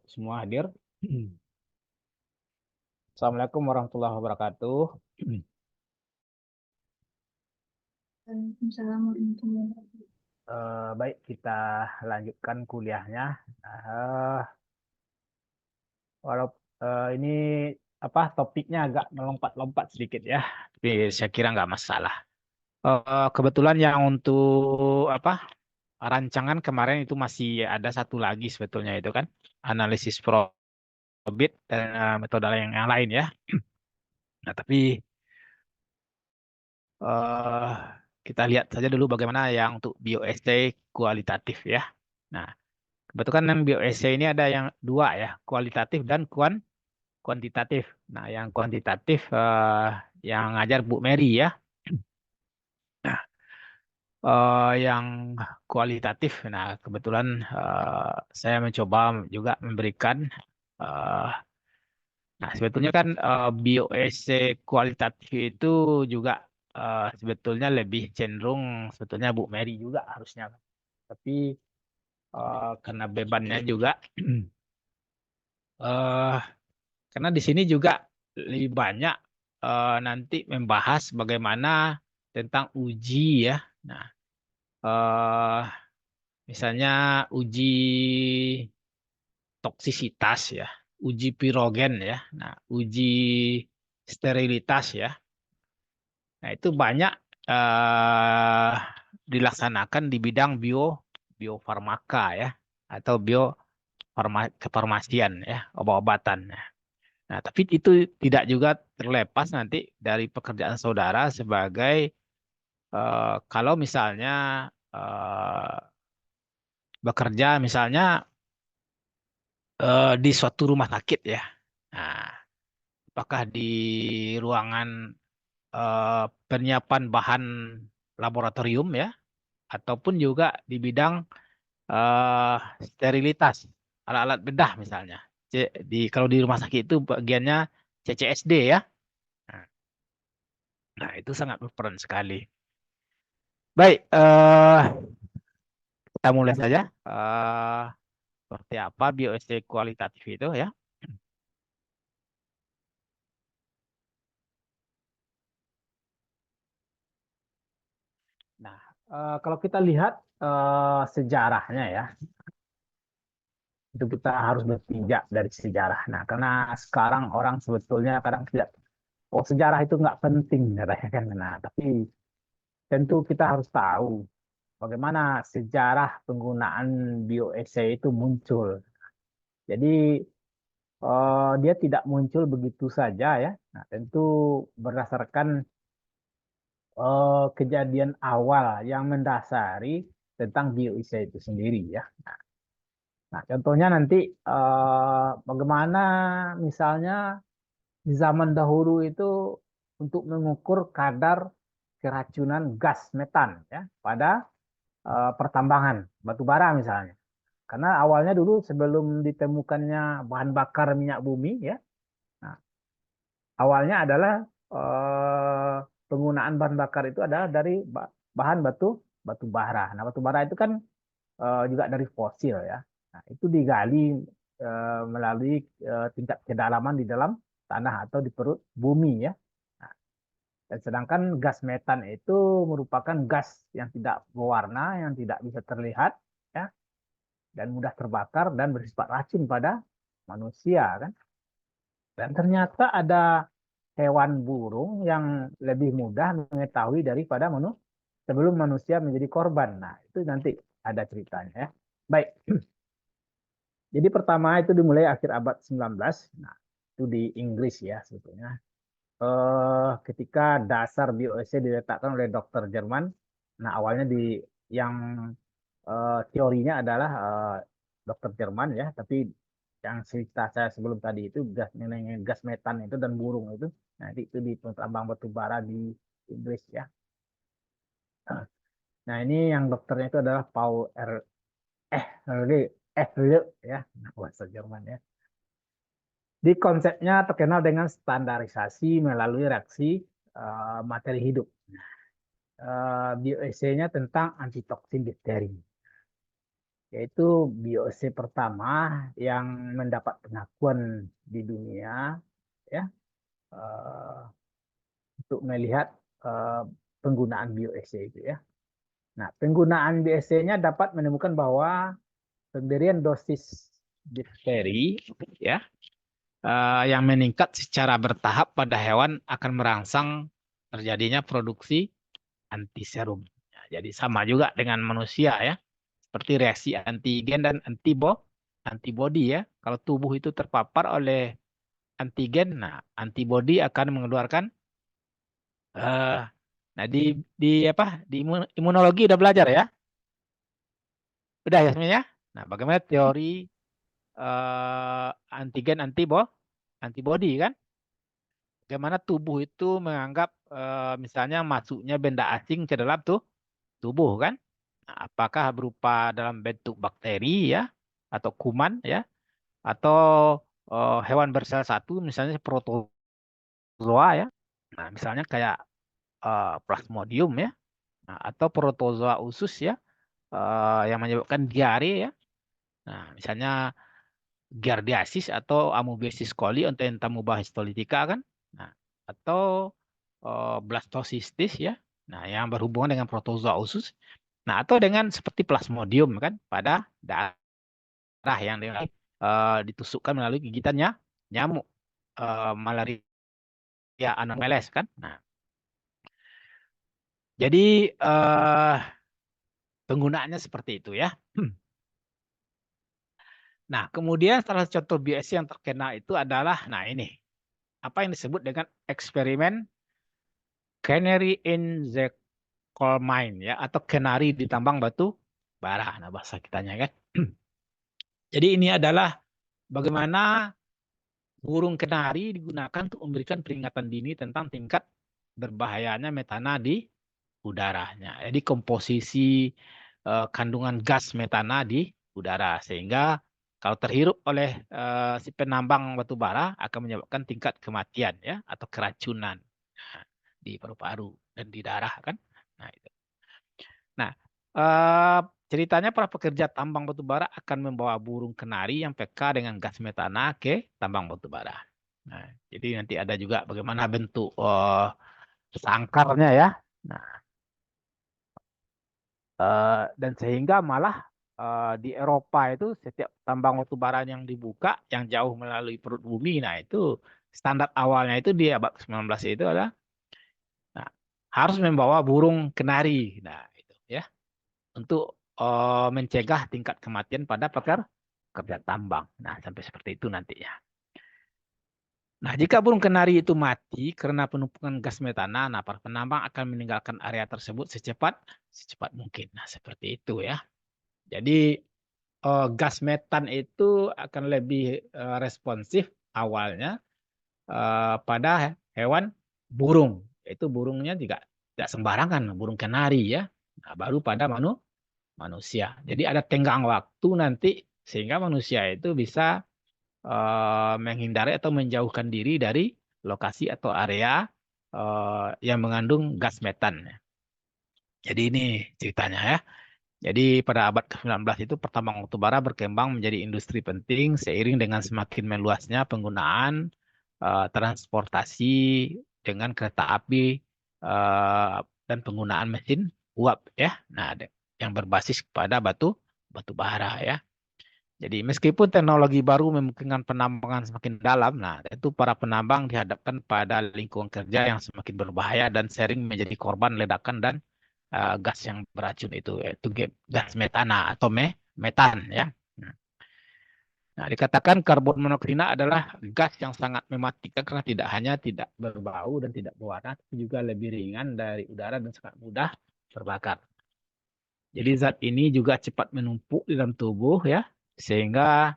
Semua hadir. Assalamualaikum warahmatullahi wabarakatuh. Waalaikumsalam warahmatullahi wabarakatuh. Baik, kita lanjutkan kuliahnya. Eh, walau ini topiknya agak melompat-lompat sedikit ya, tapi saya kira nggak masalah. Kebetulan yang untuk rancangan kemarin itu masih ada satu lagi sebetulnya itu kan analisis probit dan metode yang lain ya. Nah, tapi eh kita lihat saja dulu bagaimana yang untuk bioessay kualitatif ya. Nah, kebetulan yang bioessay ini ada yang dua ya, kualitatif dan kuantitatif. Nah, yang kuantitatif yang ngajar Bu Mary ya. Nah, yang kualitatif, nah kebetulan saya mencoba juga memberikan. eh, nah, sebetulnya kan bioessay kualitatif itu juga sebetulnya lebih cenderung sebetulnya Bu Mary juga harusnya. Tapi karena bebannya juga eh karena di sini juga lebih banyak nanti membahas bagaimana tentang uji ya. Nah, eh misalnya uji toksisitas ya, uji pirogen ya, nah uji sterilitas ya. Nah, itu banyak eh dilaksanakan di bidang biofarmaka ya atau kefarmasian ya, obat-obatan. Nah, tapi itu tidak juga terlepas nanti dari pekerjaan saudara sebagai kalau misalnya eh, bekerja misalnya di suatu rumah sakit ya. Nah, apakah di ruangan penyiapan bahan laboratorium ya, ataupun juga di bidang eh, sterilitas alat-alat bedah misalnya. Kalau di rumah sakit itu bagiannya CCSD ya. Nah, nah, itu sangat berperan sekali. Baik, kita mulai saja. Seperti apa bioessay kualitatif itu ya. Nah, kalau kita lihat sejarahnya ya, itu kita harus berpijak dari sejarah. Nah, karena sekarang orang sebetulnya kadang tidak, oh sejarah itu nggak penting katanya kan. Nah, tapi tentu kita harus tahu bagaimana sejarah penggunaan bioessay itu muncul. Jadi dia tidak muncul begitu saja ya. Nah, tentu berdasarkan kejadian awal yang mendasari tentang bioessay itu sendiri ya. Nah, contohnya nanti bagaimana misalnya di zaman dahulu itu untuk mengukur kadar keracunan gas metan ya pada pertambangan batu bara misalnya. Karena awalnya dulu sebelum ditemukannya bahan bakar minyak bumi ya, nah, awalnya adalah eh, penggunaan bahan bakar itu adalah dari bahan batu bara. Nah, batu bara itu kan juga dari fosil ya. Nah, itu digali melalui tingkat kedalaman di dalam tanah atau di perut bumi ya. Nah, dan sedangkan gas metan itu merupakan gas yang tidak berwarna, yang tidak bisa terlihat ya, dan mudah terbakar dan bersifat racun pada manusia kan. Dan ternyata ada hewan burung yang lebih mudah mengetahui daripada manusia sebelum manusia menjadi korban. Nah, itu nanti ada ceritanya ya. Baik. Jadi pertama itu dimulai akhir abad 19. Nah, itu di Inggris ya sebetulnya. Ketika dasar bioessay diletakkan oleh dokter Jerman. Nah, awalnya yang teorinya adalah dokter Jerman ya, tapi yang cerita saya sebelum tadi itu gas metan itu dan burung itu, nanti itu di tambang batu bara di Inggris ya. Nah, ini yang dokternya itu adalah Paul R. Ehle ya, nah, bahasa Jerman ya. Di konsepnya terkenal dengan standarisasi melalui reaksi materi hidup. Bioessay-nya tentang antitoksin difteri. yaitu BOC pertama yang mendapat pengakuan di dunia ya, eh, untuk melihat eh, penggunaan BOC itu ya. Nah, penggunaan BOC-nya dapat menemukan bahwa pemberian dosis difteri ya, yang meningkat secara bertahap pada hewan akan merangsang terjadinya produksi antiserum. Ya, jadi sama juga dengan manusia ya, seperti reaksi antigen dan antibody ya. Kalau tubuh itu terpapar oleh antigen, nah antibody akan mengeluarkan eh nah di apa? Di imunologi udah belajar ya? Udah ya sebenarnya. Nah, bagaimana teori antigen antibody kan? Bagaimana tubuh itu menganggap misalnya masuknya benda asing ke dalam tubuh kan? Nah, apakah berupa dalam bentuk bakteri ya atau kuman ya atau hewan bersel satu misalnya protozoa ya. Nah, misalnya kayak Plasmodium ya. Nah, atau protozoa usus ya yang menyebabkan diare ya. Nah, misalnya Giardiasis atau Amoebiasis coli untuk Entamuba histolytica kan. Nah, atau blastocystis ya. Nah, yang berhubungan dengan protozoa usus. Nah, atau dengan seperti Plasmodium kan pada darah yang ditusukkan melalui gigitannya nyamuk malaria Anopheles kan. Nah, jadi penggunaannya seperti itu ya. Nah, kemudian salah satu contoh BSC yang terkena itu adalah, nah ini, apa yang disebut dengan eksperimen Canary in the Coal Mine ya, atau kenari di tambang batu bara, nah bahasa kitanya kan. Jadi ini adalah bagaimana burung kenari digunakan untuk memberikan peringatan dini tentang tingkat berbahayanya metana di udaranya. Jadi komposisi kandungan gas metana di udara sehingga kalau terhirup oleh si penambang batu bara akan menyebabkan tingkat kematian ya atau keracunan di paru-paru dan di darah kan. Nah, itu. Nah, eh, ceritanya para pekerja tambang batu bara akan membawa burung kenari yang peka dengan gas metana ke tambang batu bara. Nah, jadi nanti ada juga bagaimana bentuk sangkarnya ya. Nah, dan sehingga malah di Eropa itu setiap tambang batu bara yang dibuka yang jauh melalui perut bumi, nah itu standar awalnya itu di abad ke-19 itu adalah nah, harus membawa burung kenari. Nah, itu ya untuk mencegah tingkat kematian pada pekerja tambang. Nah, sampai seperti itu nantinya. Nah, jika burung kenari itu mati karena penumpukan gas metana, nah para penambang akan meninggalkan area tersebut secepat mungkin. Nah, seperti itu ya. Jadi gas metan itu akan lebih responsif awalnya pada hewan burung. Itu burungnya juga tidak sembarangan, burung kenari ya. Nah, baru pada manusia. Jadi ada tenggang waktu nanti sehingga manusia itu bisa menghindari atau menjauhkan diri dari lokasi atau area yang mengandung gas metan. Jadi ini ceritanya ya. Jadi pada abad ke-19 itu pertambangan batubara berkembang menjadi industri penting seiring dengan semakin meluasnya penggunaan transportasi dengan kereta api dan penggunaan mesin uap ya. Nah, yang berbasis pada batu bara ya. Jadi meskipun teknologi baru memungkinkan penambangan semakin dalam, nah itu para penambang dihadapkan pada lingkungan kerja yang semakin berbahaya dan sering menjadi korban ledakan dan gas yang beracun itu, yaitu gas metana atau metan ya. Nah, dikatakan karbon monoksida adalah gas yang sangat mematikan karena tidak hanya tidak berbau dan tidak berwarna, tapi juga lebih ringan dari udara dan sangat mudah terbakar. Jadi zat ini juga cepat menumpuk di dalam tubuh ya, sehingga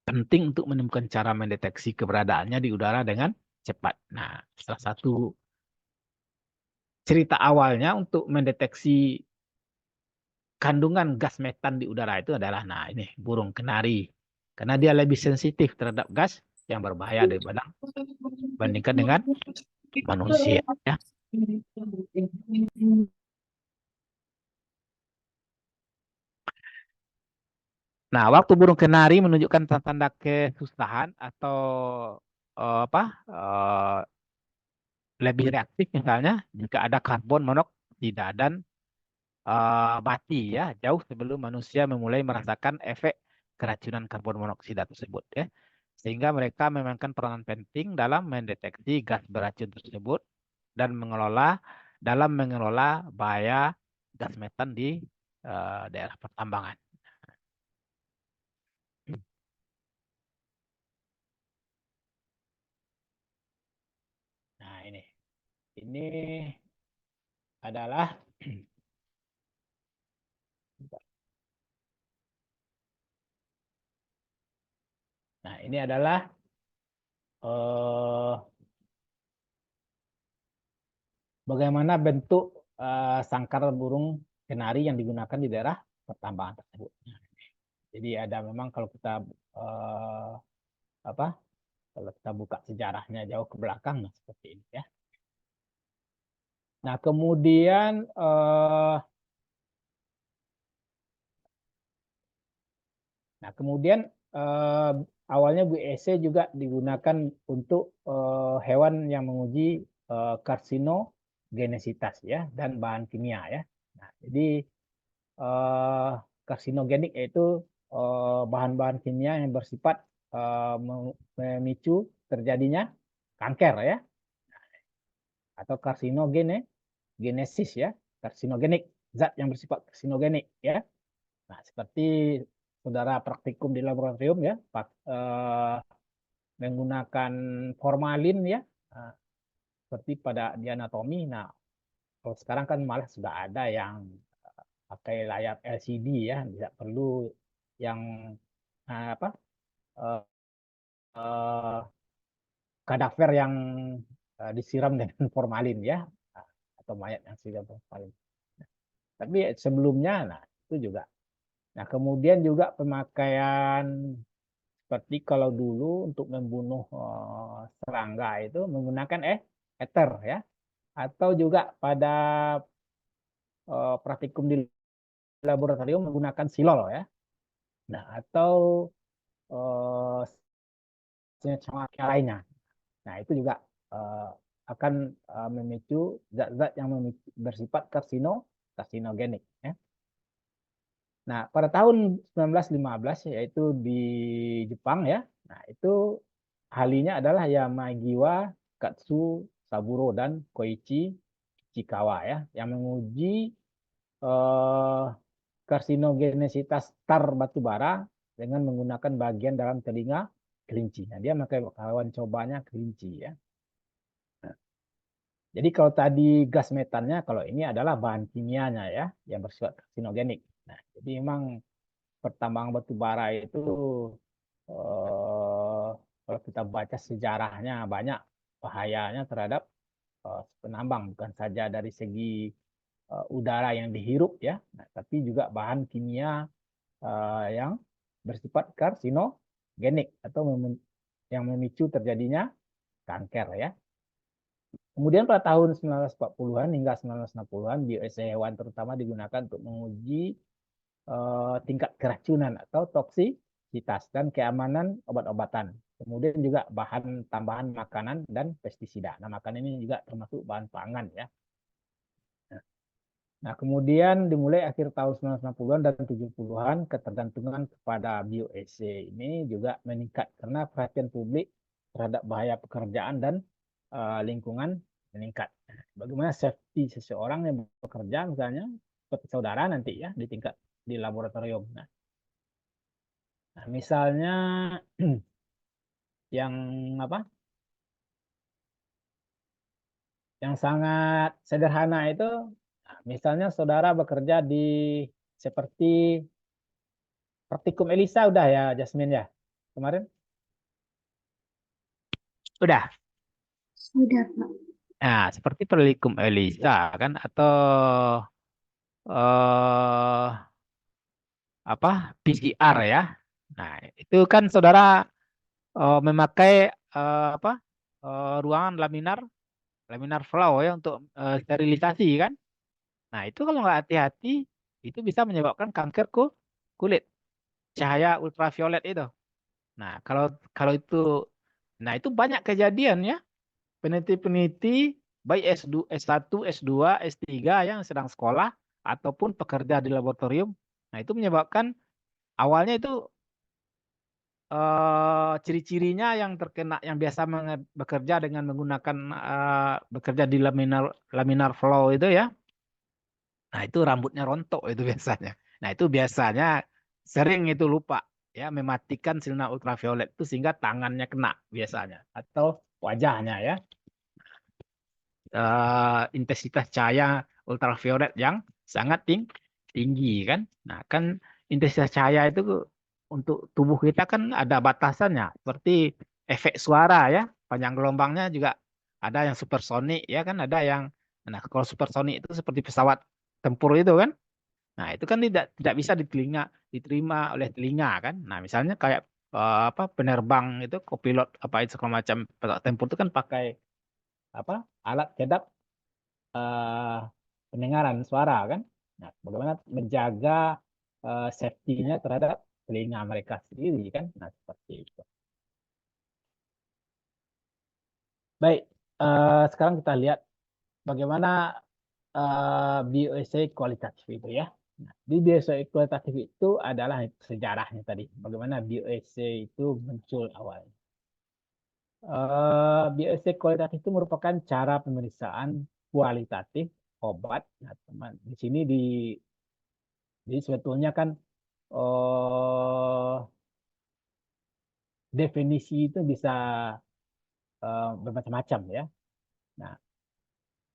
penting untuk menemukan cara mendeteksi keberadaannya di udara dengan cepat. Nah, salah satu cerita awalnya untuk mendeteksi kandungan gas metan di udara itu adalah, nah ini burung kenari. Karena dia lebih sensitif terhadap gas yang berbahaya daripada bandingkan dengan manusia. Ya. Nah, waktu burung kenari menunjukkan tanda kesusahan atau apa lebih reaktif misalnya jika ada karbon monoksida dan mati ya jauh sebelum manusia memulai merasakan efek keracunan karbon monoksida tersebut ya. Sehingga mereka memainkan peranan penting dalam mendeteksi gas beracun tersebut dan mengelola bahaya gas metan di daerah pertambangan. Nah, ini adalah nah, ini adalah eh, bagaimana bentuk sangkar burung kenari yang digunakan di daerah pertambangan tersebut. Jadi ada memang kalau kita eh, apa kalau kita buka sejarahnya jauh ke belakang nah seperti ini ya. Nah, kemudian eh, awalnya BEC juga digunakan untuk hewan yang menguji karsinogenesitas ya dan bahan kimia ya. Nah, jadi eh, karsinogenik yaitu bahan-bahan kimia yang bersifat memicu terjadinya kanker ya atau genesis ya karsinogenik zat yang bersifat karsinogenik ya. Nah, seperti saudara praktikum di laboratorium ya menggunakan formalin ya seperti pada di anatomi. Nah, kalau sekarang kan malah sudah ada yang pakai layar LCD ya, tidak perlu yang apa eh, eh, kadaver yang disiram dengan formalin ya, atau mayat yang disiram formalin. Tapi sebelumnya, nah itu juga. Nah kemudian juga pemakaian seperti kalau dulu untuk membunuh serangga itu menggunakan ether ya, atau juga pada praktikum di laboratorium menggunakan silol ya. Nah atau eh, senyawa lainnya. Nah, itu juga eh, akan memicu zat-zat yang bersifat karsinogenik. Ya. Nah, pada tahun 1915 yaitu di Jepang ya. Nah, itu ahlinya adalah Yamagiwa Katsu Saburo dan Koichi Chikawa ya yang menguji eh, karsinogenesitas tar batu bara dengan menggunakan bagian dalam telinga kelinci. Nah, dia pakai kawan cobanya kelinci ya. Jadi kalau tadi gas metannya, kalau ini adalah bahan kimianya ya, yang bersifat karsinogenik. Nah, jadi memang pertambangan batu bara itu kalau kita baca sejarahnya banyak bahayanya terhadap penambang, bukan saja dari segi udara yang dihirup ya, nah, tapi juga bahan kimia yang bersifat karsinogenik atau yang memicu terjadinya kanker ya. Kemudian pada tahun 1940-an hingga 1960-an bioesa hewan terutama digunakan untuk menguji tingkat keracunan atau toksisitas dan keamanan obat-obatan. Kemudian juga bahan tambahan makanan dan pestisida. Nah, makanan ini juga termasuk bahan pangan ya. Nah, kemudian dimulai akhir tahun 1960-an dan 70-an ketergantungan kepada bioesa ini juga meningkat karena perhatian publik terhadap bahaya pekerjaan dan lingkungan meningkat. Bagaimana safety seseorang yang bekerja misalnya seperti saudara nanti ya di tingkat di laboratorium. Nah, misalnya yang apa? Yang sangat sederhana itu, nah, misalnya saudara bekerja di seperti praktikum Elisa udah ya Jasmine ya kemarin? Udah. Sudah, Pak. Nah, seperti praktikum Elisa kan atau eh apa PCR ya. Nah, itu kan saudara memakai apa ruangan laminar flow ya untuk sterilisasi kan. Nah, itu kalau nggak hati-hati itu bisa menyebabkan kanker kulit. cahaya ultraviolet itu. Nah, kalau itu, nah itu banyak kejadian ya, peneliti-peneliti baik S2, S1, S2, S3 yang sedang sekolah ataupun pekerja di laboratorium. Nah, itu menyebabkan awalnya itu ciri-cirinya yang terkena, yang biasa bekerja dengan menggunakan bekerja di laminar flow itu ya. Nah, itu rambutnya rontok itu biasanya. Nah, itu biasanya sering itu lupa ya mematikan sinar ultraviolet itu sehingga tangannya kena biasanya atau wajahnya ya. Intensitas cahaya ultraviolet yang sangat tinggi kan. Nah, kan intensitas cahaya itu untuk tubuh kita kan ada batasannya, seperti efek suara ya. Panjang gelombangnya juga ada yang supersonik ya kan, ada yang, nah kalau supersonik itu seperti pesawat tempur itu kan. Nah, itu kan tidak bisa diterima oleh telinga kan. Nah, misalnya kayak apa penerbang itu kopilot apa itu segala macam pesawat tempur itu kan pakai apa alat cedap eh, pendengaran suara kan. Nah, bagaimana menjaga safety-nya terhadap telinga mereka sendiri kan. Nah, seperti itu. Baik, sekarang kita lihat bagaimana bioessay kualitatif itu ya. Nah, di bioessay kualitatif itu adalah sejarahnya tadi. Bagaimana bioessay itu muncul awalnya. Bioessay kualitatif itu merupakan cara pemeriksaan kualitatif obat. Nah, teman, di sini jadi sebetulnya kan definisi itu bisa bermacam-macam ya. Nah,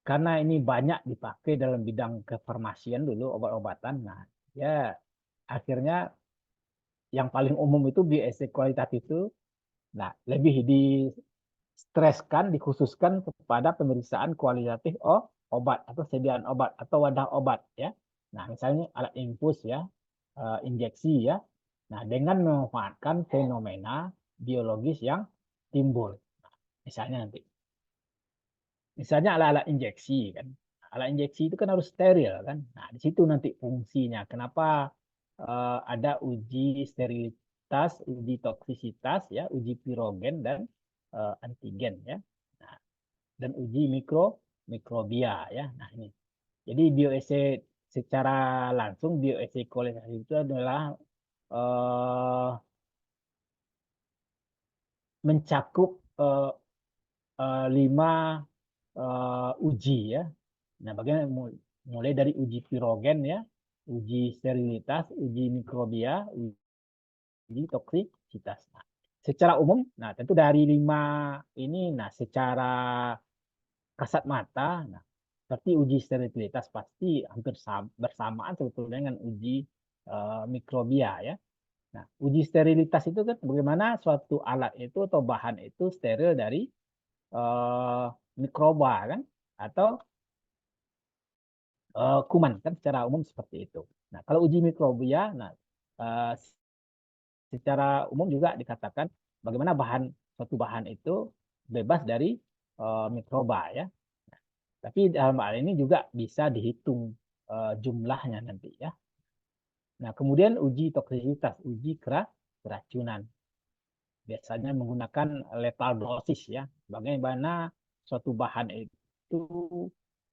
karena ini banyak dipakai dalam bidang kefarmasian dulu obat-obatan. Nah, ya akhirnya yang paling umum itu BSC kualitatif itu. Nah, lebih distreskan, dikhususkan kepada pemeriksaan kualitatif obat atau sediaan obat atau wadah obat ya. Nah, misalnya alat infus ya, injeksi ya. Nah, dengan memanfaatkan fenomena biologis yang timbul. Misalnya nanti, misalnya alat-alat injeksi kan. Alat injeksi itu kan harus steril kan. Nah, di situ nanti fungsinya. Kenapa ada uji sterilitas, uji toksisitas ya, uji pirogen dan antigen ya. Nah, dan uji mikrobia ya. Nah, ini. Jadi bioessay secara langsung bioessay kualitatif itu adalah eh, mencakup 5 uji ya. Nah, bagaimana mulai dari uji pirogen ya, uji sterilitas, uji mikrobia, uji toksisitas. Nah, secara umum, nah tentu dari 5 ini, nah secara kasat mata, nah seperti uji sterilitas pasti hampir bersamaan sebetulnya dengan uji mikrobia ya. Nah, uji sterilitas itu kan bagaimana suatu alat itu atau bahan itu steril dari eh, mikroba kan atau kuman kan secara umum seperti itu. Nah, kalau uji mikrobia, nah eh, secara umum juga dikatakan bagaimana suatu bahan itu bebas dari mikroba ya. Tapi dalam hal ini juga bisa dihitung jumlahnya nanti ya. Nah, kemudian uji toksisitas, uji keracunan. Biasanya menggunakan lethal dosis ya. Bagaimana suatu bahan itu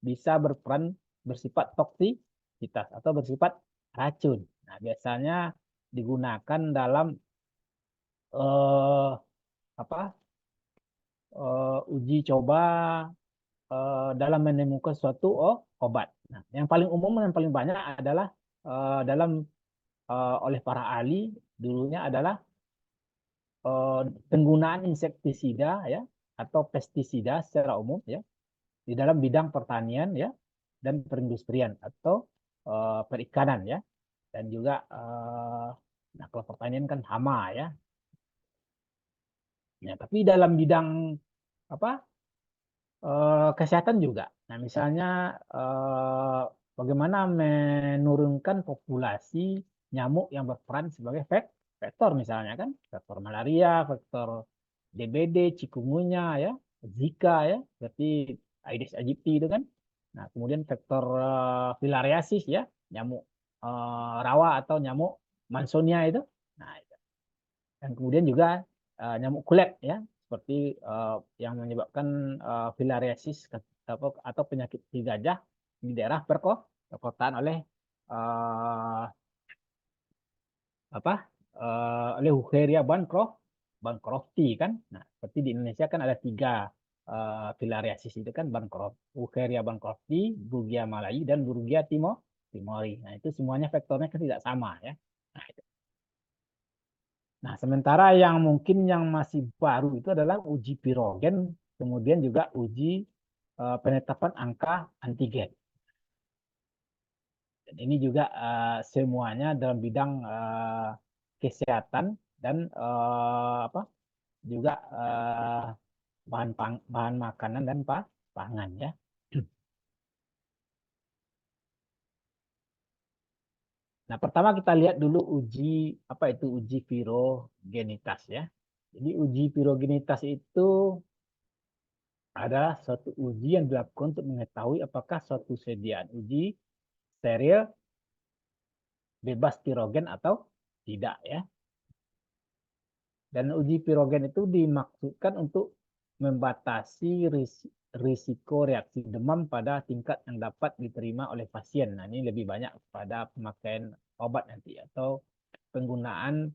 bisa berperan bersifat toksisitas atau bersifat racun. Nah, biasanya digunakan dalam eh, apa uji coba dalam menemukan suatu obat. Nah, yang paling umum dan paling banyak adalah dalam oleh para ahli dulunya adalah penggunaan insektisida ya atau pestisida secara umum ya di dalam bidang pertanian ya dan perindustrian atau perikanan ya dan juga nah kalau pertanian kan hama ya. Ya, tapi dalam bidang apa kesehatan juga. Nah, misalnya bagaimana menurunkan populasi nyamuk yang berperan sebagai vektor misalnya kan, vektor malaria, vektor DBD, chikungunya ya, Zika ya, berarti Aedes aegypti itu kan. Nah, kemudian vektor filariasis ya, nyamuk rawa atau nyamuk Mansonia itu. Nah, itu. Dan kemudian juga nyamuk kulit ya, seperti yang menyebabkan filariasis atau penyakit di gajah di daerah perkotaan oleh eh, apa oleh Wucheria bancrofti kan. Nah, seperti di Indonesia kan ada tiga filariasis itu kan, Wucheria bancrofti, Brugia malayi, dan Brugia timori. Nah, itu semuanya faktornya kan tidak sama ya. Nah, itu. Nah, sementara yang mungkin yang masih baru itu adalah uji pirogen, kemudian juga uji penetapan angka antigen. Dan ini juga semuanya dalam bidang kesehatan dan apa juga bahan makanan dan pangan ya. Nah, pertama kita lihat dulu apa itu uji pirogenitas ya. Jadi uji pirogenitas itu adalah suatu uji yang dilakukan untuk mengetahui apakah suatu sediaan uji steril bebas pirogen atau tidak ya. Dan uji pirogen itu dimaksudkan untuk membatasi risiko reaksi demam pada tingkat yang dapat diterima oleh pasien. Nah, ini lebih banyak pada pemakaian obat nanti atau penggunaan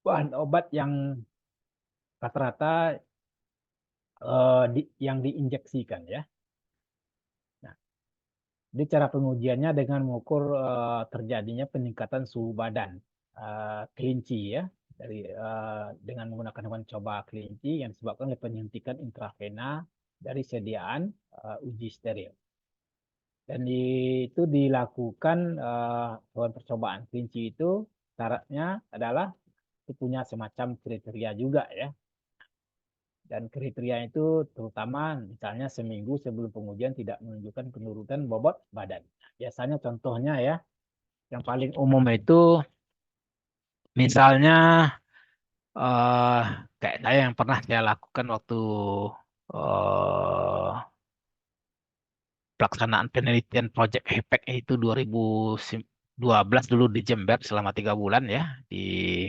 bahan obat yang rata-rata yang diinjeksikan ya. Nah, jadi cara pengujiannya dengan mengukur terjadinya peningkatan suhu badan kelinci ya, dengan menggunakan hewan coba kelinci yang disebabkan oleh penyuntikan intravena dari sediaan uji steril. Dan itu dilakukan hewan percobaan kelinci itu syaratnya adalah itu punya semacam kriteria juga ya. Dan kriteria itu terutama misalnya seminggu sebelum pengujian tidak menunjukkan penurunan bobot badan. Biasanya contohnya ya, yang paling umum itu misalnya eh kayak saya yang pernah saya lakukan waktu eh pelaksanaan penelitian Project HEPEC itu 2012 dulu di Jember selama 3 bulan ya di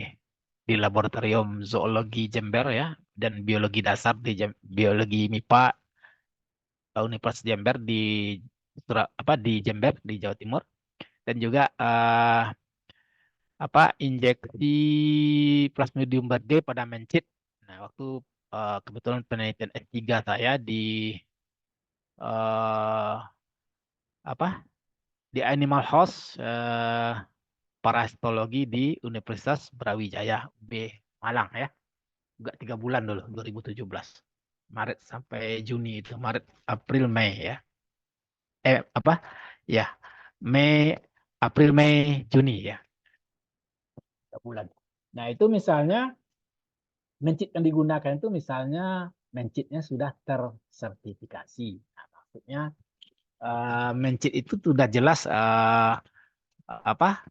laboratorium zoologi Jember ya dan biologi dasar biologi MIPA Universitas Jember di Jember di Jawa Timur dan juga injeksi Plasmodium verde pada mencit. Nah, waktu kebetulan penelitian S3 saya eh, apa di Animal House parasitologi di Universitas Brawijaya UB Malang ya. Juga 3 bulan dulu 2017. Maret sampai Juni itu, Maret, April, Mei ya. Apa? Ya, Mei, April, Mei, Juni ya. 3 bulan. Nah, itu misalnya mencit yang digunakan itu misalnya mencitnya sudah tersertifikasi. Nah, maksudnya mencit itu sudah jelas apa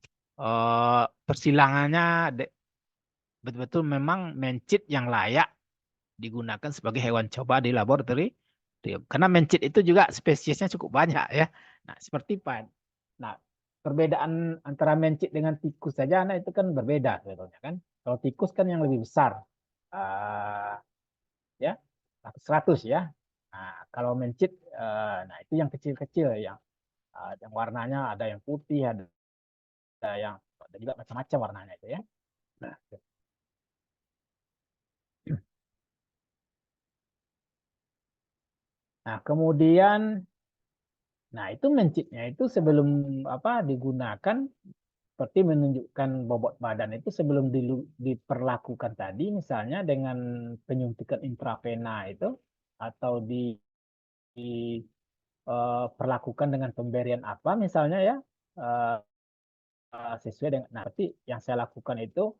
persilangannya betul-betul memang mencit yang layak digunakan sebagai hewan coba di laboratorium. Karena mencit itu juga spesiesnya cukup banyak ya. Nah, seperti pan. Nah, perbedaan antara mencit dengan tikus saja, nah itu kan berbeda sebetulnya kan. Kalau tikus kan yang lebih besar, ya 100 ya. Nah, kalau mencit, nah itu yang kecil-kecil yang warnanya ada yang putih, ada juga macam-macam warnanya itu ya. Nah, nah kemudian, nah itu mencitnya itu sebelum digunakan seperti menunjukkan bobot badan itu sebelum diperlakukan tadi, misalnya dengan penyuntikan intravena itu atau diperlakukan dengan pemberian apa misalnya ya eh, sesuai dengan. Nah, berarti yang saya lakukan itu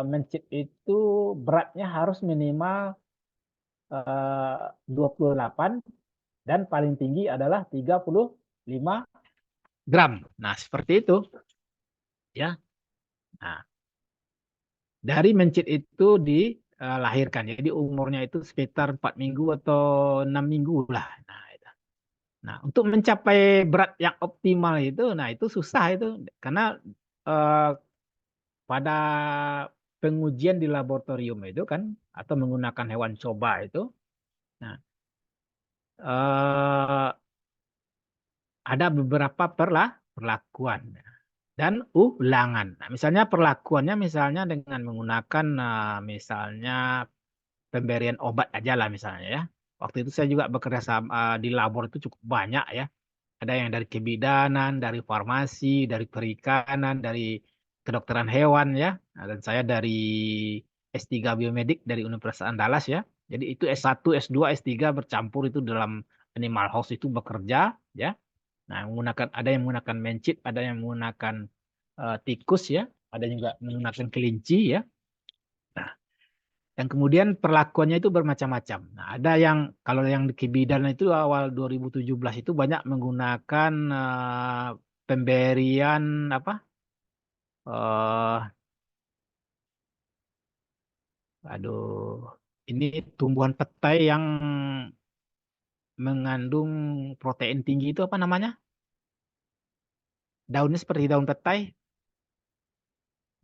mencit itu beratnya harus minimal 28 dan paling tinggi adalah 35 gram. Nah, seperti itu ya. Nah, dari mencit itu dilahirkan. Jadi umurnya itu sekitar 4 minggu atau 6 minggu lah. Nah, itu. Nah, untuk mencapai berat yang optimal itu, nah itu susah itu karena eh, pada pengujian di laboratorium itu kan, atau menggunakan hewan coba itu, nah, ada beberapa perlakuan dan ulangan. Nah, misalnya perlakuannya misalnya dengan menggunakan misalnya pemberian obat aja lah misalnya ya. Waktu itu saya juga bekerja sama di labor itu cukup banyak ya. Ada yang dari kebidanan, dari farmasi, dari perikanan, dari kedokteran hewan ya. Nah, dan saya dari S3 Biomedik dari Universitas Andalas ya. Jadi itu S1, S2, S3 bercampur itu dalam animal house itu bekerja ya. Nah, ada yang menggunakan mencit, ada yang menggunakan tikus ya, ada juga menggunakan kelinci ya. Nah, yang kemudian perlakuannya itu bermacam-macam. Nah, ada yang kalau yang di Kibidan itu awal 2017 itu banyak menggunakan pemberian apa? Aduh, ini tumbuhan petai yang mengandung protein tinggi itu apa namanya? Daunnya seperti daun petai.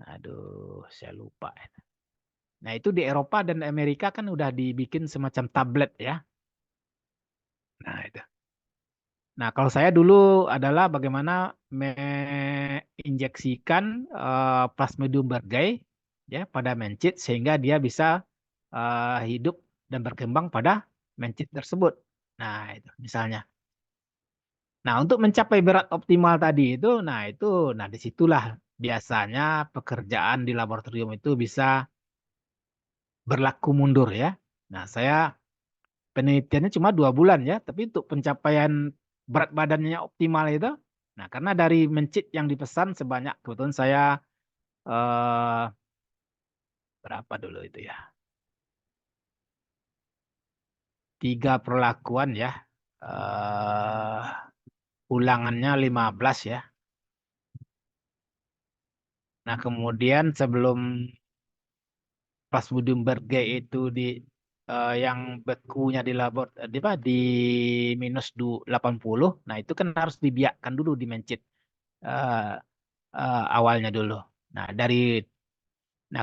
Aduh, saya lupa. Nah, itu di Eropa dan Amerika kan udah dibikin semacam tablet ya. Nah, itu. Nah, kalau saya dulu adalah bagaimana menginjeksikan Plasmodium bergei ya pada mencit sehingga dia bisa hidup dan berkembang pada mencit tersebut. Nah, itu misalnya. Nah, untuk mencapai berat optimal tadi nah disitulah biasanya pekerjaan di laboratorium itu bisa berlaku mundur ya. Nah, saya penelitiannya cuma 2 bulan ya, tapi untuk pencapaian berat badannya optimal itu, nah karena dari mencit yang dipesan sebanyak kebetulan saya eh, berapa dulu itu ya, 3 perlakuan ya, eh, ulangannya 15 ya. Nah kemudian sebelum Plasmodium bergei itu yang bekunya di labor di minus 80, nah itu kan harus dibiarkan dulu di mencit eh, awalnya dulu. Nah,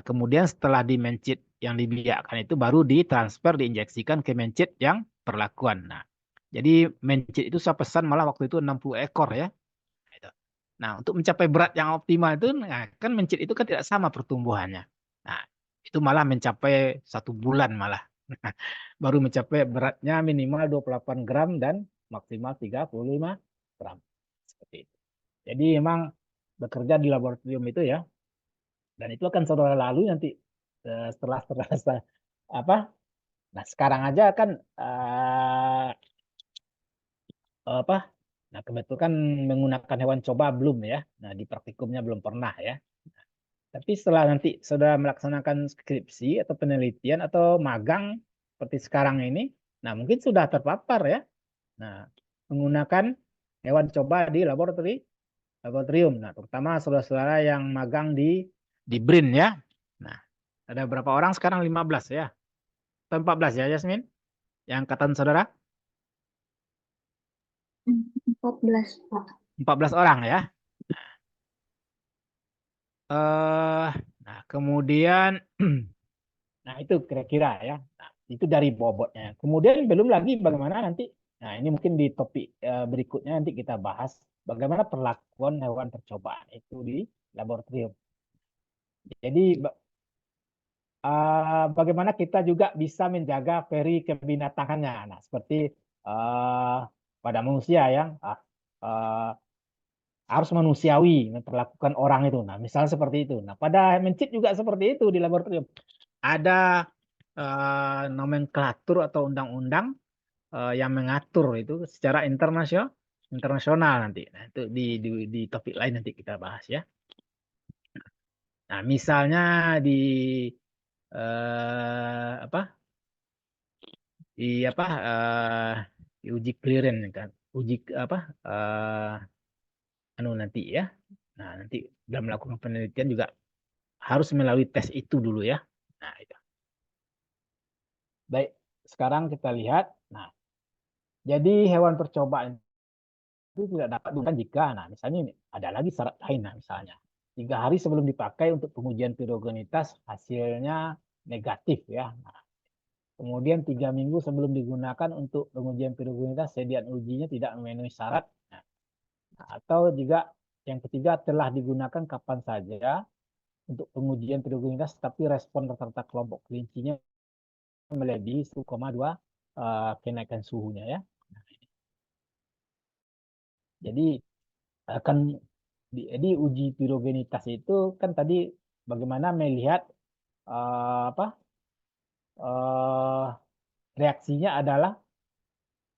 kemudian setelah di mencit yang dibiarkan itu baru ditransfer diinjeksikan ke mencit yang perlakuan. Nah, jadi mencit itu saya pesan malah waktu itu 60 ekor ya. Gitu. Nah, untuk mencapai berat yang optimal itu nah, kan mencit itu kan tidak sama pertumbuhannya. Nah, itu malah mencapai 1 bulan malah. Baru mencapai beratnya minimal 28 gram dan maksimal 35 gram. Seperti itu. Jadi memang bekerja di laboratorium itu ya, dan itu akan saudara lalui nanti setelah apa. Nah sekarang aja kan apa. Nah kebetulan kan menggunakan hewan coba belum ya. Nah di praktikumnya belum pernah ya. Tapi setelah nanti saudara melaksanakan skripsi atau penelitian atau magang seperti sekarang ini, nah mungkin sudah terpapar ya. Nah menggunakan hewan coba di laboratorium. Nah, terutama saudara-saudara yang magang di BRIN ya. Nah, ada berapa orang sekarang? 15 ya. Atau 14 ya, Yasmin? Yang angkatan saudara? 14, Pak. 14 orang ya. Eh, nah, kemudian nah itu kira-kira ya. Nah, itu dari bobotnya. Kemudian belum lagi bagaimana nanti. Nah, ini mungkin di topik berikutnya nanti kita bahas bagaimana perlakuan hewan percobaan itu di laboratorium. Jadi bagaimana kita juga bisa menjaga peri kebinatangannya. Nah, seperti uh, pada manusia yang harus manusiawi memperlakukan orang itu. Nah, misalnya seperti itu. Nah, pada mencit juga seperti itu di laboratorium. Ada nomenklatur atau undang-undang yang mengatur itu secara internasional nanti. Nah, itu di topik lain nanti kita bahas ya. Nah, misalnya di apa di apa di uji clearance kan uji apa anu nanti ya. Nah nanti dalam melakukan penelitian juga harus melalui tes itu dulu ya. Nah itu baik, sekarang kita lihat. Nah jadi hewan percobaan itu tidak dapat bukan jika nah misalnya ini ada lagi syarat lain nah misalnya 3 hari sebelum dipakai untuk pengujian pirogenitas hasilnya negatif ya. Nah, kemudian 3 minggu sebelum digunakan untuk pengujian pirogenitas sediaan ujinya tidak memenuhi syarat. Nah, atau juga yang ketiga telah digunakan kapan saja untuk pengujian pirogenitas tapi respon rata-rata kelompok kelincinya melebihi 1,2 kenaikan suhunya ya. Jadi akan jadi uji pirogenitas itu kan tadi bagaimana melihat apa reaksinya adalah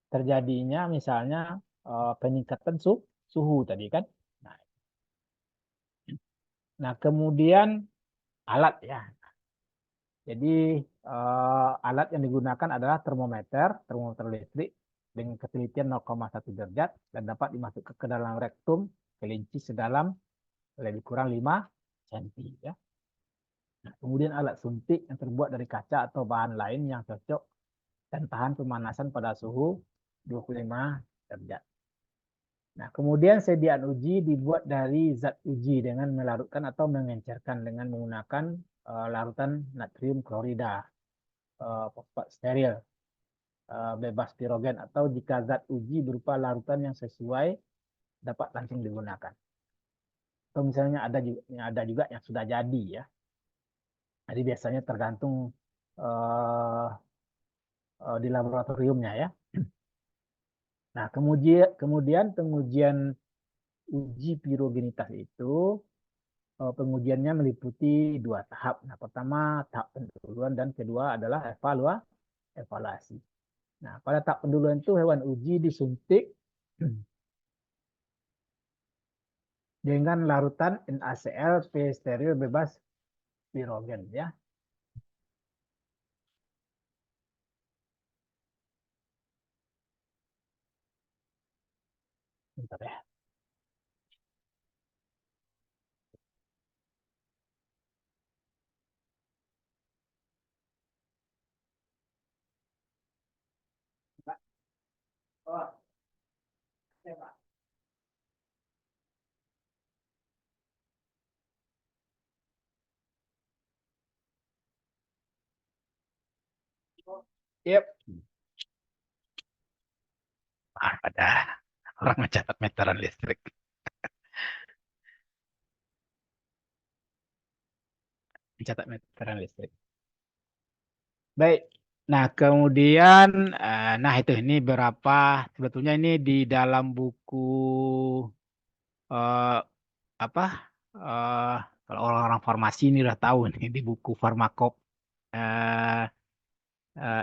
terjadinya misalnya peningkatan suhu tadi kan. Nah, kemudian alat ya. Jadi alat yang digunakan adalah termometer listrik dengan ketelitian 0,1 derajat dan dapat dimasukkan ke dalam rektum kelinci sedalam lebih kurang 5 cm ya. Nah, kemudian alat suntik yang terbuat dari kaca atau bahan lain yang cocok dan tahan pemanasan pada suhu 25 derajat. Nah, kemudian sediaan uji dibuat dari zat uji dengan melarutkan atau mengencerkan dengan menggunakan larutan natrium klorida, fosfat steril, bebas pirogen, atau jika zat uji berupa larutan yang sesuai dapat langsung digunakan. Atau misalnya ada juga yang sudah jadi ya. Jadi biasanya tergantung uh, di laboratoriumnya ya. Nah, kemudian pengujian uji pirogenitas itu pengujiannya meliputi 2 tahap. Nah, pertama tahap pendahuluan dan kedua adalah evaluasi. Nah, pada tahap pendahuluan itu hewan uji disuntik dengan larutan NaCl P steril bebas pirogen ya. Bentar ya. Oh, ya, Pak. Yep. Ada orang mencatat meteran listrik. Mencatat meteran listrik. Baik. Nah, kemudian, nah itu ini berapa sebetulnya ini di dalam buku eh, apa? eh, Kalau orang-orang farmasi ini udah tahu nih di buku Farmakop eh,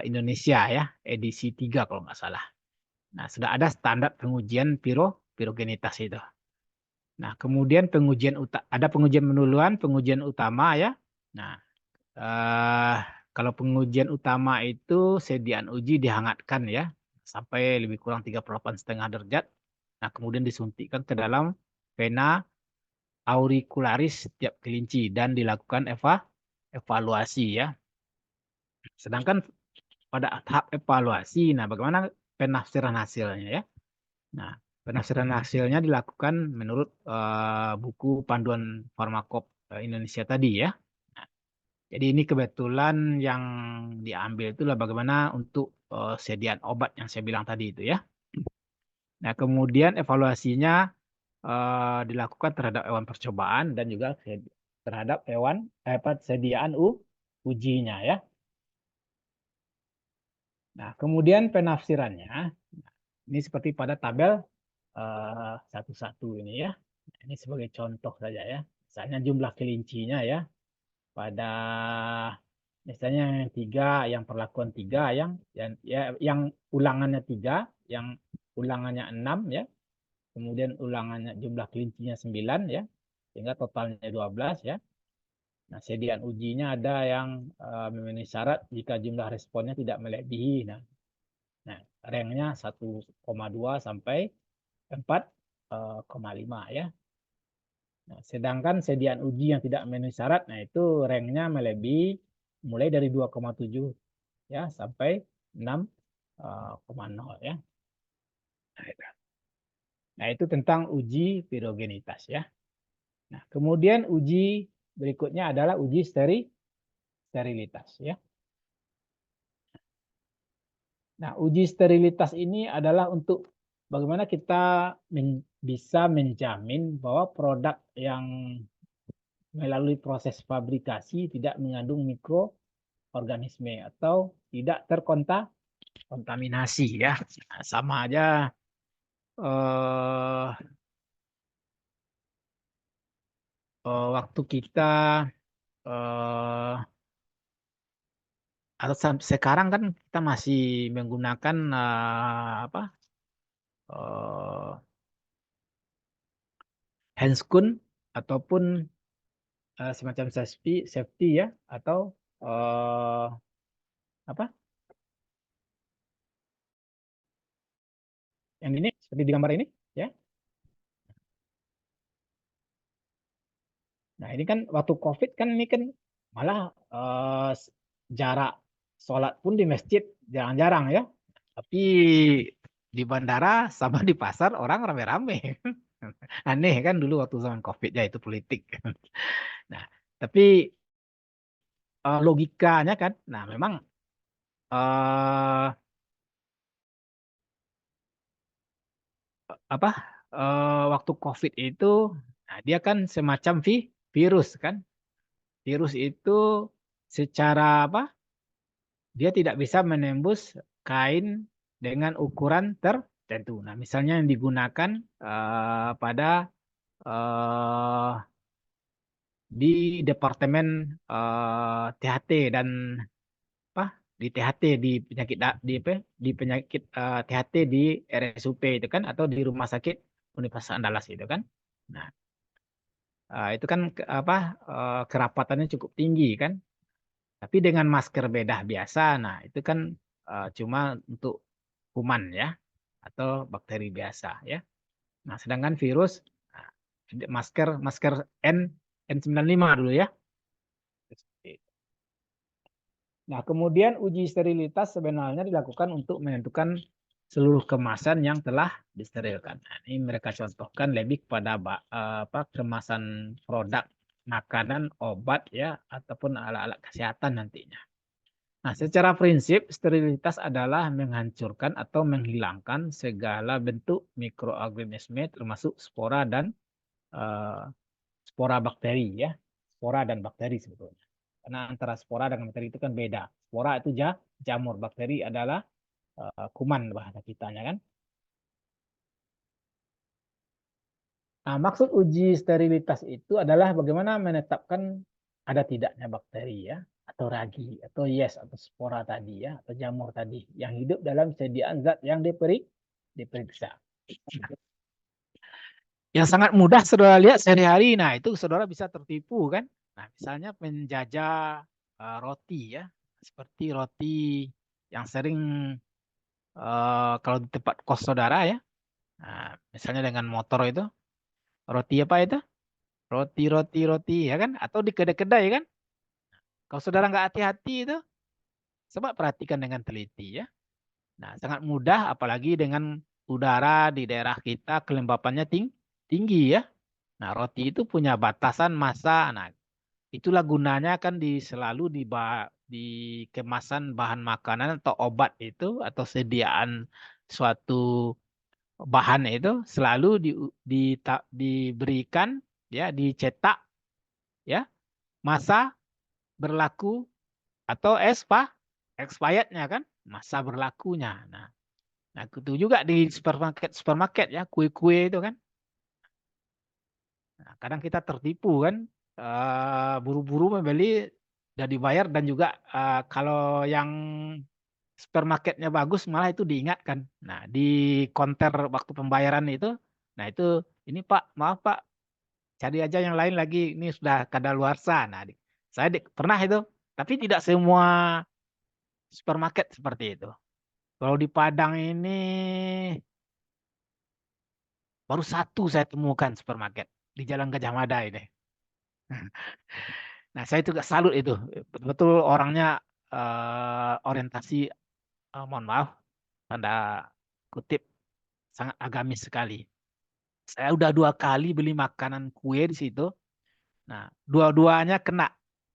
Indonesia ya, edisi 3 kalau nggak salah. Nah, sudah ada standar pengujian pirogenitas itu. Nah, kemudian ada pengujian pendahuluan, pengujian utama ya. Nah, eh, kalau pengujian utama itu sediaan uji dihangatkan ya sampai lebih kurang 38,5 derajat. Nah, kemudian disuntikkan ke dalam vena auricularis setiap kelinci dan dilakukan evaluasi ya. Sedangkan pada tahap evaluasi, nah bagaimana penafsiran hasilnya ya? Nah, penafsiran hasilnya dilakukan menurut buku panduan Farmakop Indonesia tadi ya. Nah, jadi ini kebetulan yang diambil itulah bagaimana untuk sediaan obat yang saya bilang tadi itu ya. Nah, kemudian evaluasinya dilakukan terhadap hewan percobaan dan juga terhadap hewan sediaan ujinya ya. Nah, kemudian penafsirannya ini seperti pada tabel 1-1 ini ya. Ini sebagai contoh saja ya. Misalnya jumlah kelincinya ya. Pada misalnya yang 3, yang perlakuan 3, yang ulangannya 3, yang ulangannya 6 ya. Kemudian ulangannya jumlah kelincinya 9 ya. Sehingga totalnya 12 ya. Nah, sediaan ujinya ada yang memenuhi syarat jika jumlah responnya tidak melebihi. Nah, ranknya 1,2 sampai 4,5 ya. Nah, sedangkan sediaan uji yang tidak memenuhi syarat, nah itu ranknya melebihi mulai dari 2,7 ya sampai 6,0 ya. Nah, itu tentang uji pirogenitas ya. Nah, kemudian uji berikutnya adalah uji sterilitas ya. Nah, uji sterilitas ini adalah untuk bagaimana kita bisa menjamin bahwa produk yang melalui proses fabrikasi tidak mengandung mikroorganisme atau tidak terkontaminasi ya. Nah, sama aja waktu kita eh, atau sekarang kan kita masih menggunakan apa handscoon ataupun semacam safety ya atau apa yang ini seperti di gambar ini ya. Nah ini kan waktu COVID kan ini kan malah jarak sholat pun di masjid jarang-jarang ya. Tapi di bandara sama di pasar orang rame-rame. Aneh kan dulu waktu zaman COVID ya itu politik. Nah tapi logikanya kan, nah memang eh, apa waktu COVID itu, nah dia kan semacam virus kan. Virus itu secara apa? Dia tidak bisa menembus kain dengan ukuran tertentu. Nah, misalnya yang digunakan pada eh, di departemen THT dan apa di THT di penyakit di apa di penyakit THT di RSUP itu kan atau di Rumah Sakit Universitas Andalas itu kan. Nah, itu kan apa kerapatannya cukup tinggi kan. Tapi dengan masker bedah biasa, nah itu kan cuma untuk kuman ya atau bakteri biasa ya. Nah, sedangkan virus nah, masker masker N N95 dulu ya. Nah, kemudian uji sterilitas sebenarnya dilakukan untuk menentukan seluruh kemasan yang telah disterilkan. Nah, ini mereka contohkan lebih kepada apa kemasan produk makanan, obat ya ataupun alat-alat kesehatan nantinya. Nah, secara prinsip sterilitas adalah menghancurkan atau menghilangkan segala bentuk mikroorganisme termasuk spora dan eh, spora bakteri ya. Spora dan bakteri sebetulnya. Karena antara spora dan bakteri itu kan beda. Spora itu jamur, bakteri adalah kuman bahasa kitanya kan. Nah, maksud uji sterilitas itu adalah bagaimana menetapkan ada tidaknya bakteri ya, atau ragi, atau yes, atau spora tadi ya, atau jamur tadi yang hidup dalam sediaan zat yang diperiksa. Yang sangat mudah saudara lihat sehari-hari, nah itu saudara bisa tertipu kan. Nah, misalnya menjajah roti ya, seperti roti yang sering kalau di tempat kos saudara ya, nah, misalnya dengan motor itu, roti apa itu? Roti ya kan? Atau di kedai-kedai kan? Kalau saudara nggak hati-hati itu, coba perhatikan dengan teliti ya. Nah, sangat mudah apalagi dengan udara di daerah kita kelembapannya tinggi ya. Nah, roti itu punya batasan massa. Nah, itulah gunanya kan selalu di kemasan bahan makanan atau obat itu atau sediaan suatu bahan itu selalu diberikan ya dicetak ya masa berlaku atau expirednya kan masa berlakunya. Nah itu juga di supermarket ya kue-kue itu kan. Nah, kadang kita tertipu kan buru-buru membeli udah dibayar dan juga kalau yang supermarketnya bagus malah itu diingatkan. Nah di konter waktu pembayaran itu, nah itu ini Pak maaf Pak cari aja yang lain lagi ini sudah kadaluarsa. Nah saya pernah itu, tapi tidak semua supermarket seperti itu. Kalau di Padang ini baru satu saya temukan supermarket di Jalan Gajah Mada ini. Nah, saya juga salut itu. Betul-betul orangnya orientasi, mohon maaf, tanda kutip, sangat agamis sekali. Saya udah 2 kali beli makanan kue di situ. Nah, dua-duanya kena.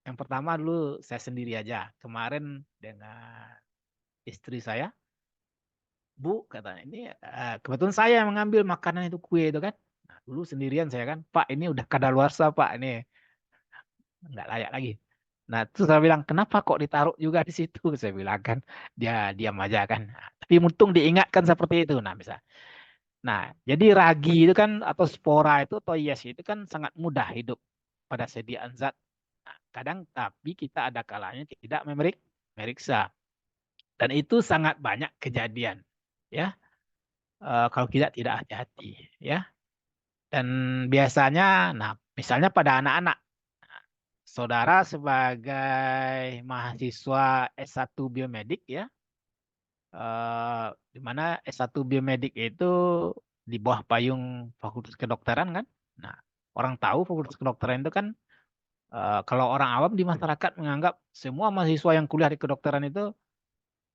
Yang pertama dulu saya sendiri aja. Kemarin dengan istri saya, Bu, katanya ini kebetulan saya yang mengambil makanan itu kue itu kan. Nah, dulu sendirian saya kan, Pak ini udah kadaluarsa Pak ini nggak layak lagi. Nah, terus saya bilang, kenapa kok ditaruh juga di situ? Saya bilang kan, dia diam aja kan. Nah, tapi untung diingatkan seperti itu. Nah, bisa. Nah, jadi ragi itu kan atau spora itu atau yes itu kan sangat mudah hidup pada sediaan zat. Nah, kadang tapi kita ada kalanya tidak memeriksa. Dan itu sangat banyak kejadian, ya. Kalau tidak hati-hati, ya. Dan biasanya, nah, misalnya pada anak-anak, saudara sebagai mahasiswa S1 biomedik, ya, di mana S1 biomedik itu di bawah payung Fakultas Kedokteran kan. Nah, orang tahu Fakultas Kedokteran itu kan kalau orang awam di masyarakat menganggap semua mahasiswa yang kuliah di kedokteran itu,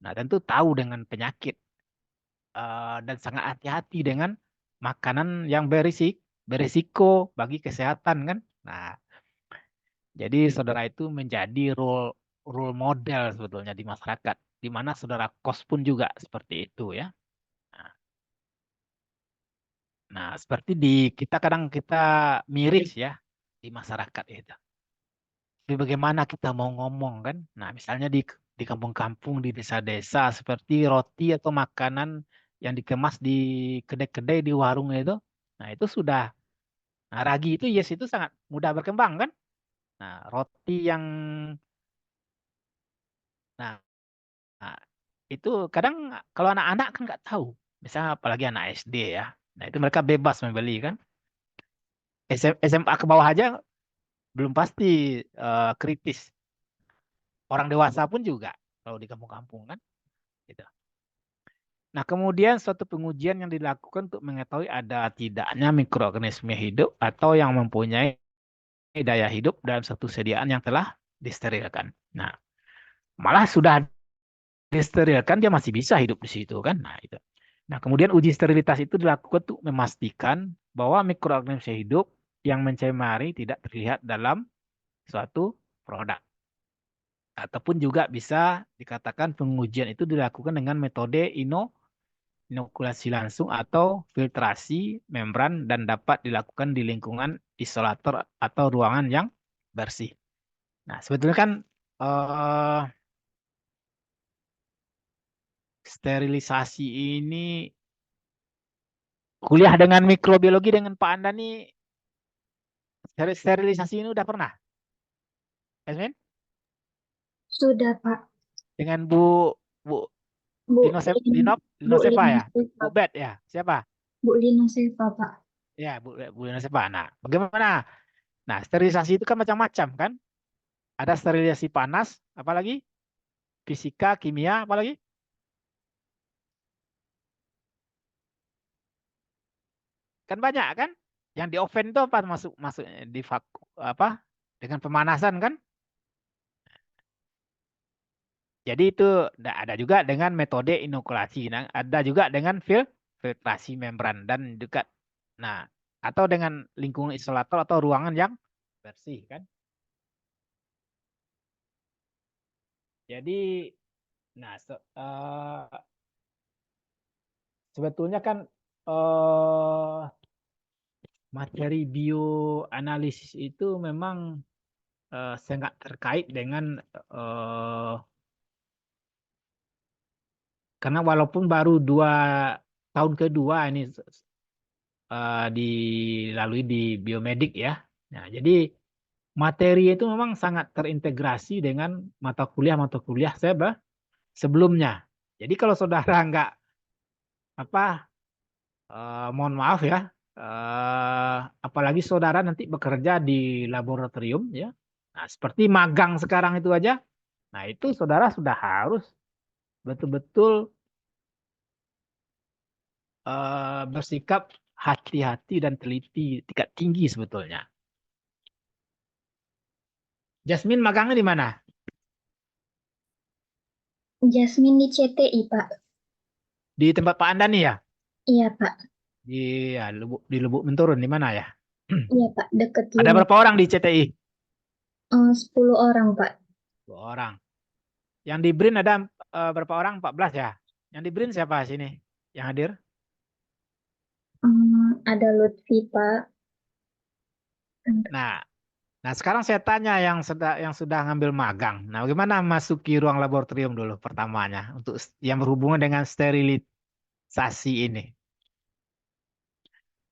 nah tentu tahu dengan penyakit dan sangat hati-hati dengan makanan yang berisiko bagi kesehatan kan. Nah, jadi saudara itu menjadi role model sebetulnya di masyarakat, di mana saudara kos pun juga seperti itu ya. Nah, nah, seperti di kita kadang kita miris ya di masyarakat itu. Tapi bagaimana kita mau ngomong kan? Nah, misalnya di kampung-kampung, di desa-desa seperti roti atau makanan yang dikemas di kedai-kedai di warung itu. Nah, itu sudah. Nah, ragi itu yes itu sangat mudah berkembang kan? Nah, roti yang nah, nah, itu kadang kalau anak-anak kan nggak tahu. Misalnya apalagi anak SD ya. Nah, itu mereka bebas membeli kan. SMA ke bawah aja belum pasti kritis. Orang dewasa pun juga kalau di kampung-kampung kan. Gitu. Nah, kemudian suatu pengujian yang dilakukan untuk mengetahui ada tidaknya mikroorganisme hidup atau yang mempunyai daya hidup dalam satu sediaan yang telah disterilkan. Nah, malah sudah disterilkan dia masih bisa hidup di situ kan. Nah, itu. Nah, kemudian uji sterilitas itu dilakukan untuk memastikan bahwa mikroorganisme hidup yang mencemari tidak terlihat dalam suatu produk. Ataupun juga bisa dikatakan pengujian itu dilakukan dengan metode inokulasi langsung atau filtrasi membran dan dapat dilakukan di lingkungan isolator atau ruangan yang bersih. Nah, sebetulnya kan eh, sterilisasi ini kuliah dengan mikrobiologi dengan Pak Anda nih sterilisasi ini udah pernah, Esmin? Sudah, Pak. Dengan Bu Bu Bu Linosepa Lina ya, Seva. Bu Bet ya, siapa? Bu Lina Seva, Pak. Ya, Bu Linosepa. Nah, bagaimana? Nah, sterilisasi itu kan macam-macam kan? Ada sterilisasi panas, apalagi fisika, kimia, apalagi kan banyak kan? Yang di oven itu apa masuk masuk di apa dengan pemanasan kan? Jadi itu ada juga dengan metode inokulasi, nah, ada juga dengan filtrasi membran dan juga nah atau dengan lingkungan isolator atau ruangan yang bersih kan. Jadi nah sebetulnya kan materi bioanalisis itu memang sangat terkait dengan eh, karena walaupun baru 2 tahun kedua ini dilalui di biomedik ya. Nah, jadi materi itu memang sangat terintegrasi dengan mata kuliah saya sebelumnya. Jadi kalau saudara nggak apa, mohon maaf ya, apalagi saudara nanti bekerja di laboratorium ya. Nah, seperti magang sekarang itu aja. Nah, itu saudara sudah harus betul-betul bersikap hati-hati dan teliti tingkat tinggi sebetulnya. Jasmine magangnya di mana? Jasmine di CTI, Pak. Di tempat Pak Anda nih ya? Iya, Pak. Di Lubuk Menturun di mana ya? Iya, Pak. Deket Ada Unif. berapa orang di CTI? 10 orang, Pak. 2 orang. Yang di BRIN ada berapa orang? 14 ya. Yang di BRIN siapa sini yang hadir? Ada Lutfi, Pak. Nah, nah sekarang saya tanya yang sudah ngambil magang. Nah, bagaimana masuki ruang laboratorium dulu pertamanya untuk yang berhubungan dengan sterilisasi ini?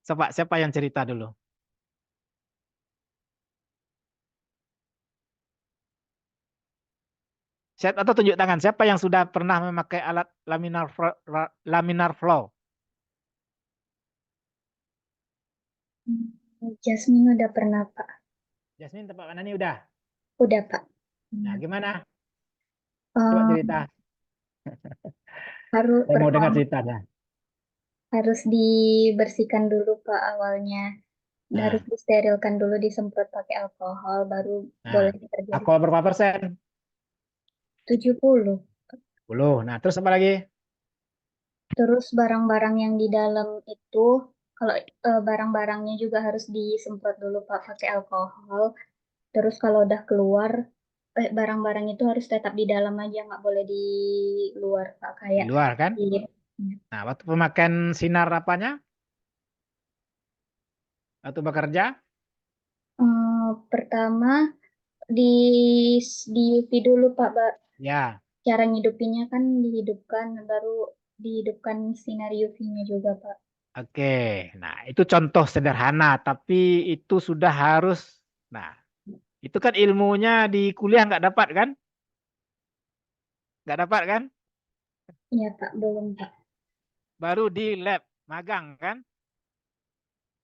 Siapa yang cerita dulu? Set atau tunjuk tangan. Siapa yang sudah pernah memakai alat laminar flow? Jasmine udah pernah, Pak. Jasmine, tempat mana nih udah? Udah, Pak. Nah, Hmm. gimana? Coba Eh, cerita. harus Saya mau dengar pertama ceritanya. harus dibersihkan dulu, Pak, awalnya. Harus Nah, disterilkan dulu, disemprot pakai alkohol, baru nah, boleh terjadi. alkohol berapa persen? 70. 10. Nah, terus apa lagi? Terus barang-barang yang di dalam itu, kalau barang-barangnya juga harus disemprot dulu, Pak, pakai alkohol. Terus kalau udah keluar, barang-barang itu harus tetap di dalam aja, nggak boleh di luar, Pak. Di Kayak luar kan? di, Nah, waktu pemakaian sinar apanya? Waktu bekerja? pertama di di UV dulu, Pak. Ya. Cara ngidupinnya kan dihidupkan, baru dihidupkan sinar UV-nya juga, Pak. Oke. Nah, itu contoh sederhana, tapi itu sudah harus. Nah, itu kan ilmunya di kuliah nggak dapat kan? Nggak dapat kan? Iya, Pak, belum, Pak. Baru di lab magang kan?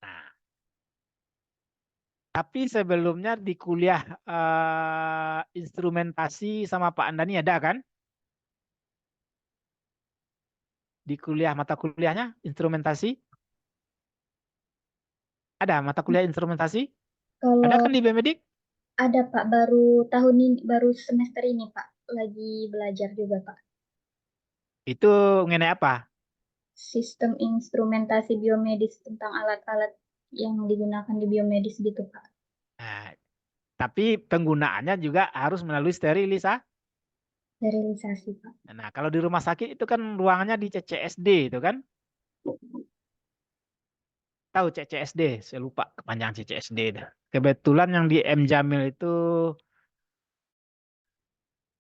Nah, tapi sebelumnya di kuliah instrumentasi sama Pak Andani ada kan? Di kuliah mata kuliahnya instrumentasi? Ada mata kuliah instrumentasi? Ada Kalau kan di BMedik? ada, Pak, baru tahun ini, baru semester ini, Pak, lagi belajar juga, Pak. Itu mengenai apa? Sistem instrumentasi biomedis tentang alat-alat yang digunakan di biomedis gitu, Pak. Nah, tapi penggunaannya juga harus melalui sterilisasi. Sterilisasi, Pak. Nah, kalau di rumah sakit itu kan ruangannya di CCSD itu kan? Tahu CCSD? Saya lupa kepanjangan CCSD. Dah. Kebetulan yang di M Jamil itu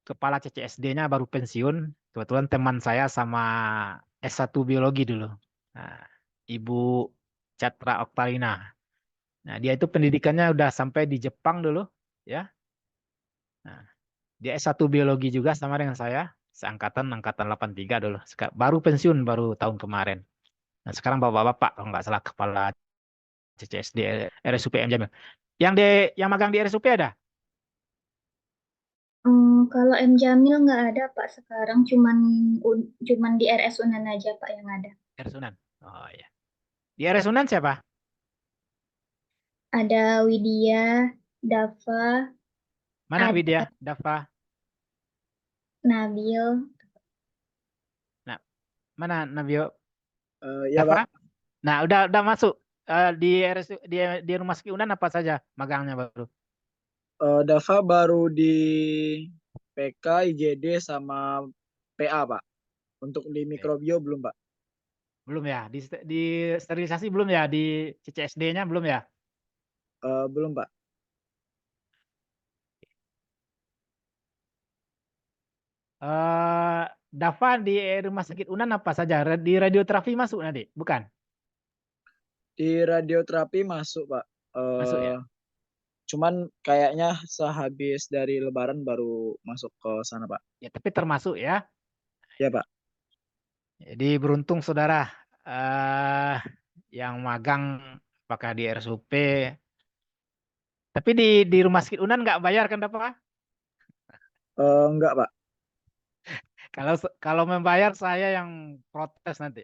kepala CCSD-nya baru pensiun. Kebetulan teman saya sama S1 biologi dulu. Nah, Ibu Catra Oktarina. Nah, dia itu pendidikannya udah sampai di Jepang dulu, ya. Nah, dia S1 biologi juga sama dengan saya, seangkatan angkatan 83 dulu. Baru pensiun baru tahun kemarin. Nah, sekarang bapak-bapak kalau nggak salah kepala CCSD RSUPM Jamil. Yang magang di RSUP ada? Kalau M Jamil nggak ada, Pak, sekarang cuman di RS Unan aja, Pak, yang ada. RS Unan. Oh ya. Di RS Unan siapa? Ada Widya, Dava, Mana ada Widya? Dava? Nabil. Nah, mana Nabio? Ya Pak, Dava? Nah, udah masuk di RSU, di Rumah Sakit Unan apa saja magangnya baru? Dava baru di PK, IGD sama PA Pak. Untuk di Oke. mikrobio belum Pak. Belum ya? Di sterilisasi belum ya? Di CCSD-nya belum ya? Belum Pak. eh Dava di Rumah Sakit Unan apa saja? Di radioterapi masuk nanti? Bukan? Di radioterapi masuk Pak. Masuk Eh, ya? Cuman kayaknya sehabis dari Lebaran baru masuk ke sana Pak. Ya, tapi termasuk ya. Ya Pak. Jadi beruntung saudara yang magang apakah di RSUP. Tapi di Rumah Sakit Unan nggak bayar kan Dava? Enggak Pak. Kalau kalau membayar saya yang protes nanti.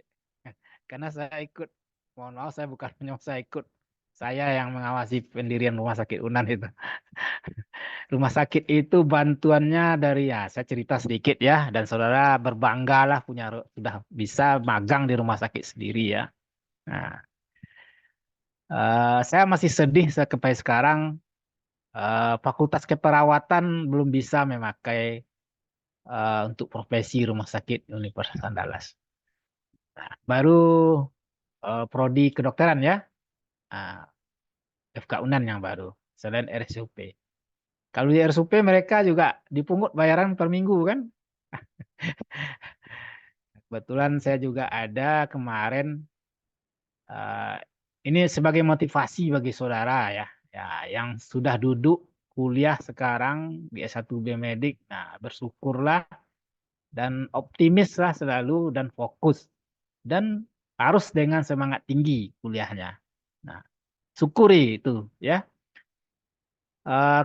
Karena saya ikut, mohon maaf saya bukan penyokong, saya ikut. Saya yang mengawasi pendirian Rumah Sakit Unan itu. Rumah sakit itu bantuannya dari ya, saya cerita sedikit ya, dan saudara berbanggalah sudah bisa magang di rumah sakit sendiri ya. Nah, Saya masih sedih sampai sekarang Fakultas Keperawatan belum bisa memakai untuk profesi rumah sakit Universitas Andalas. Nah, baru prodi kedokteran ya, Nah, FK Unan yang baru, selain RSUP. Kalau di RSUP mereka juga dipungut bayaran per minggu kan. Kebetulan saya juga ada kemarin, eh, ini sebagai motivasi bagi saudara ya, ya yang sudah duduk kuliah sekarang di S1 Biomedik. Nah, bersyukurlah dan optimislah selalu dan fokus dan harus dengan semangat tinggi kuliahnya. Nah, syukuri itu ya.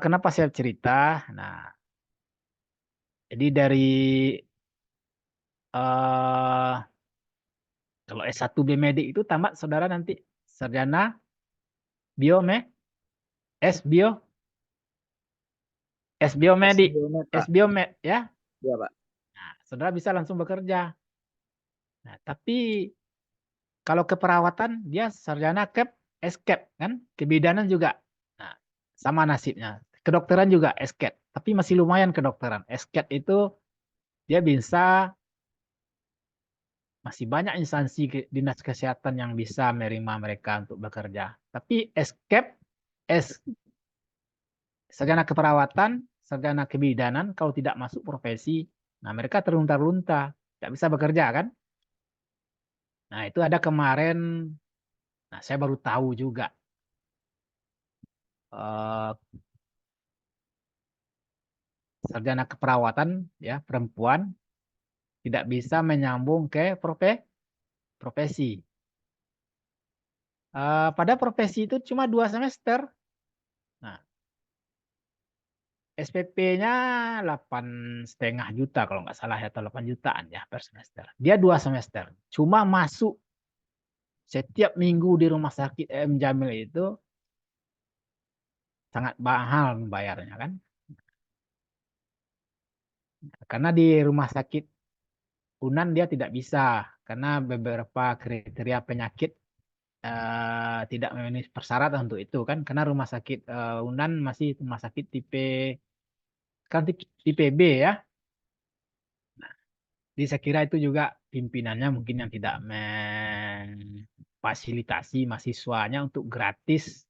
Kenapa saya cerita? Nah, jadi dari eh kalau S1 Biomedik itu tamat saudara nanti sarjana biome S bio S biomedik Biomed, S Pak. biomed ya. Iya, Pak. Nah, saudara bisa langsung bekerja. Nah, tapi kalau keperawatan dia sarjana kep escape kan, kebidanan juga. Nah, sama nasibnya. Kedokteran juga escape, tapi masih lumayan kedokteran. Escape itu dia bisa masih banyak instansi dinas kesehatan yang bisa menerima mereka untuk bekerja. Tapi escape es sarjana keperawatan, sarjana kebidanan kalau tidak masuk profesi, nah mereka terlunta-lunta, tidak bisa bekerja kan? Nah, itu ada kemarin, nah saya baru tahu juga eh, sarjana keperawatan ya perempuan tidak bisa menyambung ke profesi. Pada profesi itu cuma 2 semester. Nah, SPP-nya 8,5 juta kalau nggak salah ya, atau 8 jutaan ya per semester. Dia 2 semester. Cuma masuk setiap minggu di rumah sakit Jamil itu sangat mahal membayarnya kan. Karena di rumah sakit Unan dia tidak bisa karena beberapa kriteria penyakit tidak memenuhi persyaratan untuk itu kan, karena rumah sakit Unan masih rumah sakit tipe kan tipe B ya. Jadi saya kira itu juga pimpinannya mungkin yang tidak memfasilitasi mahasiswanya untuk gratis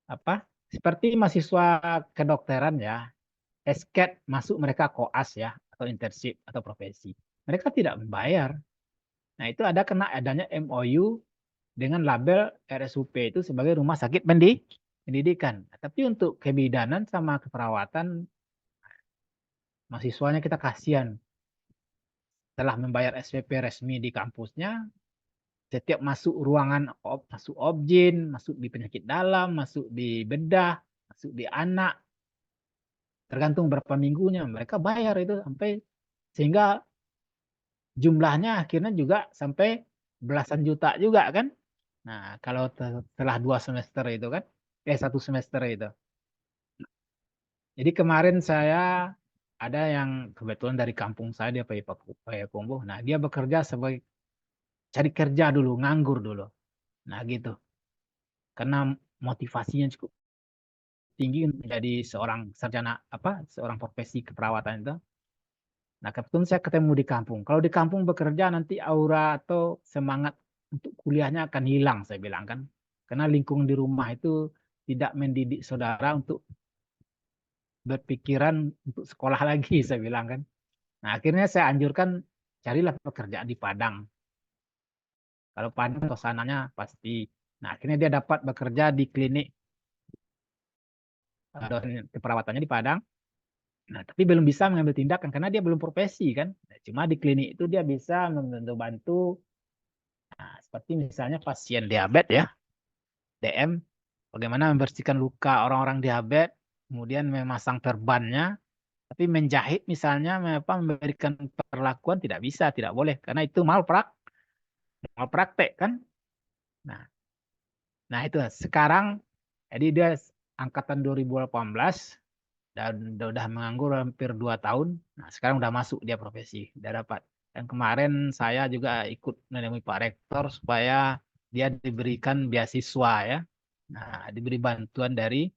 apa seperti mahasiswa kedokteran ya, esket masuk mereka koas ya atau internship atau profesi. Mereka tidak membayar. Nah, itu ada kena adanya MOU dengan label RSUP itu sebagai rumah sakit pendidikan. Tapi untuk kebidanan sama keperawatan mahasiswanya kita kasihan. Setelah membayar SPP resmi di kampusnya, setiap masuk ruangan, masuk objin, masuk di penyakit dalam, masuk di bedah, masuk di anak, tergantung berapa minggunya, mereka bayar itu sampai sehingga jumlahnya akhirnya juga sampai belasan juta juga kan. Nah, kalau setelah 2 semester itu kan, 1 semester itu. Jadi kemarin saya ada yang kebetulan dari kampung saya, dia Payakumbuh. Nah, dia bekerja sebagai cari kerja dulu, nganggur dulu. Nah, gitu. Karena motivasinya cukup tinggi untuk menjadi seorang sarjana seorang profesi keperawatan itu. Nah, kebetulan saya ketemu di kampung. Kalau di kampung bekerja nanti aura atau semangat untuk kuliahnya akan hilang, saya bilang kan. Karena lingkungan di rumah itu tidak mendidik saudara untuk berpikiran untuk sekolah lagi, saya bilang kan. Nah, akhirnya saya anjurkan carilah pekerjaan di Padang. Kalau Padang suasananya pasti. Nah, akhirnya dia dapat bekerja di klinik dosen keperawatannya di Padang. Nah, tapi belum bisa mengambil tindakan karena dia belum profesi kan. Nah, cuma di klinik itu dia bisa membantu. Nah, seperti misalnya pasien diabetes ya, DM, bagaimana membersihkan luka orang-orang diabetes, kemudian memasang perbannya, tapi menjahit misalnya memberikan perlakuan tidak bisa, tidak boleh karena itu malpraktek kan. Nah, nah itu sekarang jadi dia angkatan 2018 dan udah menganggur hampir 2 tahun. Nah, sekarang udah masuk dia profesi, udah dapat. Dan kemarin saya juga ikut menemui Pak Rektor supaya dia diberikan beasiswa ya. Nah, diberi bantuan dari,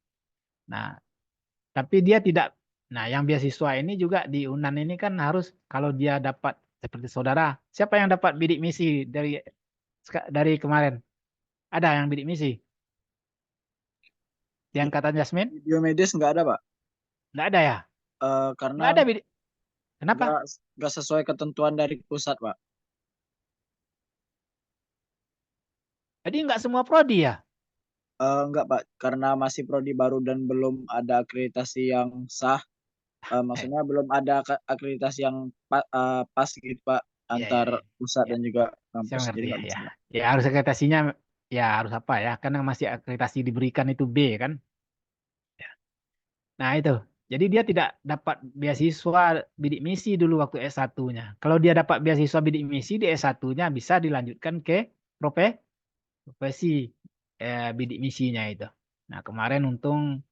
nah, tapi dia tidak, nah yang beasiswa ini juga di UNAN ini kan harus kalau dia dapat seperti saudara, siapa yang dapat bidik misi dari kemarin? Ada yang bidik misi? Yang kata Jasmine? Di biomedis nggak ada, Pak. Nggak ada ya? Karena Nggak ada bidik. Kenapa? nggak sesuai ketentuan dari pusat, Pak. Jadi nggak semua prodi ya? Enggak, Pak, karena masih prodi baru dan belum ada akreditasi yang sah. Maksudnya belum ada akreditasi yang pas gitu, Pak, Iya, iya, antar iya. pusat Ya, dan juga saya kampus. Jadi mengerti ya. nggak Ya, bisa, Pak. ya harus akreditasinya, ya harus apa ya? Karena masih akreditasi diberikan itu B kan? Nah itu. Jadi dia tidak dapat beasiswa bidik misi dulu waktu S1-nya. Kalau dia dapat beasiswa bidik misi di S1-nya bisa dilanjutkan ke profesi bidik misinya itu. Nah kemarin untung,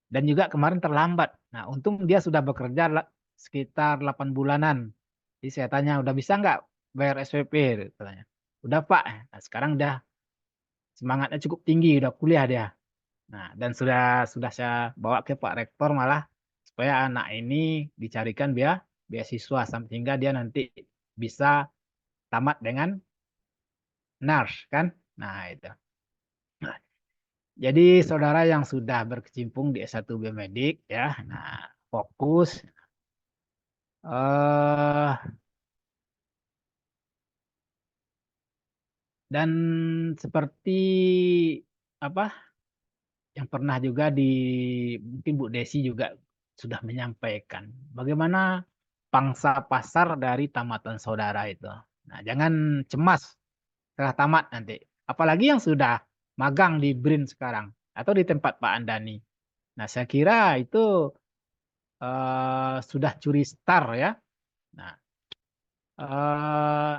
dan juga kemarin terlambat. Nah untung dia sudah bekerja sekitar 8 bulanan. Jadi saya tanya, udah bisa nggak bayar SPP? Katanya. Udah Pak. Nah, sekarang udah semangatnya cukup tinggi, udah kuliah dia. Nah, dan sudah saya bawa ke Pak Rektor malah supaya anak ini dicarikan beasiswa sehingga dia nanti bisa tamat dengan nurse kan. Nah, itu. Nah, jadi saudara yang sudah berkecimpung di S1 Biomedik ya, nah fokus eh dan seperti apa yang pernah juga mungkin Bu Desi juga sudah menyampaikan bagaimana pangsa pasar dari tamatan saudara itu. Nah, jangan cemas setelah tamat nanti. Apalagi yang sudah magang di BRIN sekarang atau di tempat Pak Andani. Nah, saya kira itu sudah curi star ya. Nah, eh,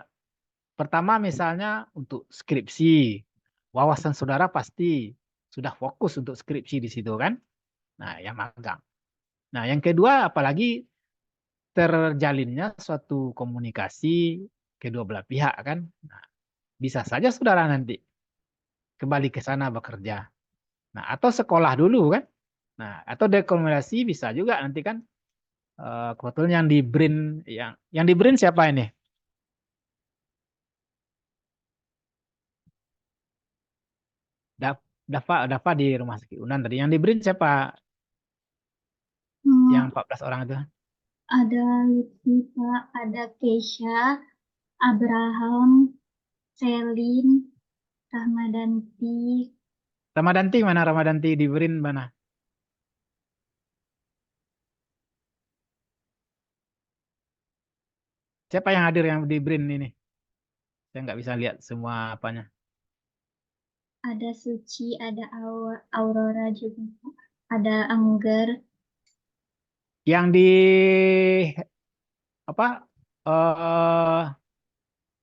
pertama misalnya untuk skripsi, wawasan saudara pasti sudah fokus untuk skripsi di situ kan. Nah, yang magang. Nah, yang kedua, apalagi terjalinnya suatu komunikasi kedua belah pihak kan. Nah, bisa saja saudara nanti kembali ke sana bekerja. Nah, atau sekolah dulu kan. Nah, atau rekomendasi bisa juga nanti kan. Kebetulan yang di BRIN, yang di BRIN siapa ini? Dafa di rumah sakit Unan tadi. Yang di BRIN siapa? Yang Hmm, 14 orang itu. ada Lutfi, Pak, ada Keisha, Abraham, Selin, Rahmadanti, Ramadanti mana? Ramadanti di BRIN mana? Siapa yang hadir yang di BRIN ini? Saya nggak bisa lihat semua apanya. ada Suci, ada Aurora juga, Pak. Ada Angger, Yang di apa? eh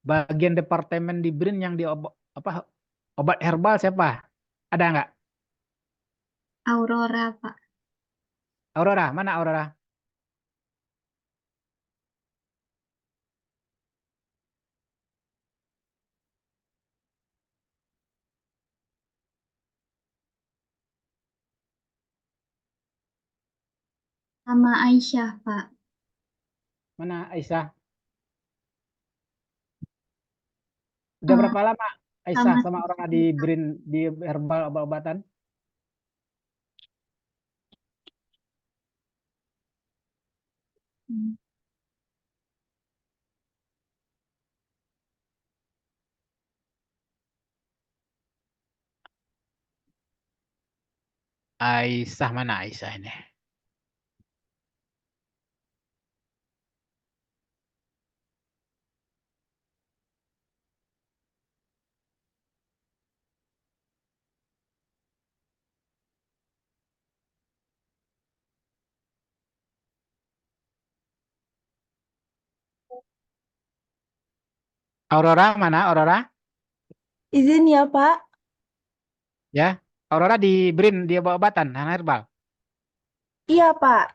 Bagian departemen di BRIN yang di apa obat herbal siapa? Ada nggak? Aurora, Pak. Aurora, mana Aurora? Sama Aisyah, Pak. Mana Aisyah? Udah Eh, berapa lama Aisyah sama sama orang Suci, di Pak. BRIN di herbal obat-obatan? Hmm. Aisyah mana Aisyah ini? Aurora mana Aurora? Izin ya, Pak. Ya, Aurora di BRIN di obat-obatan herbal. Iya, Pak.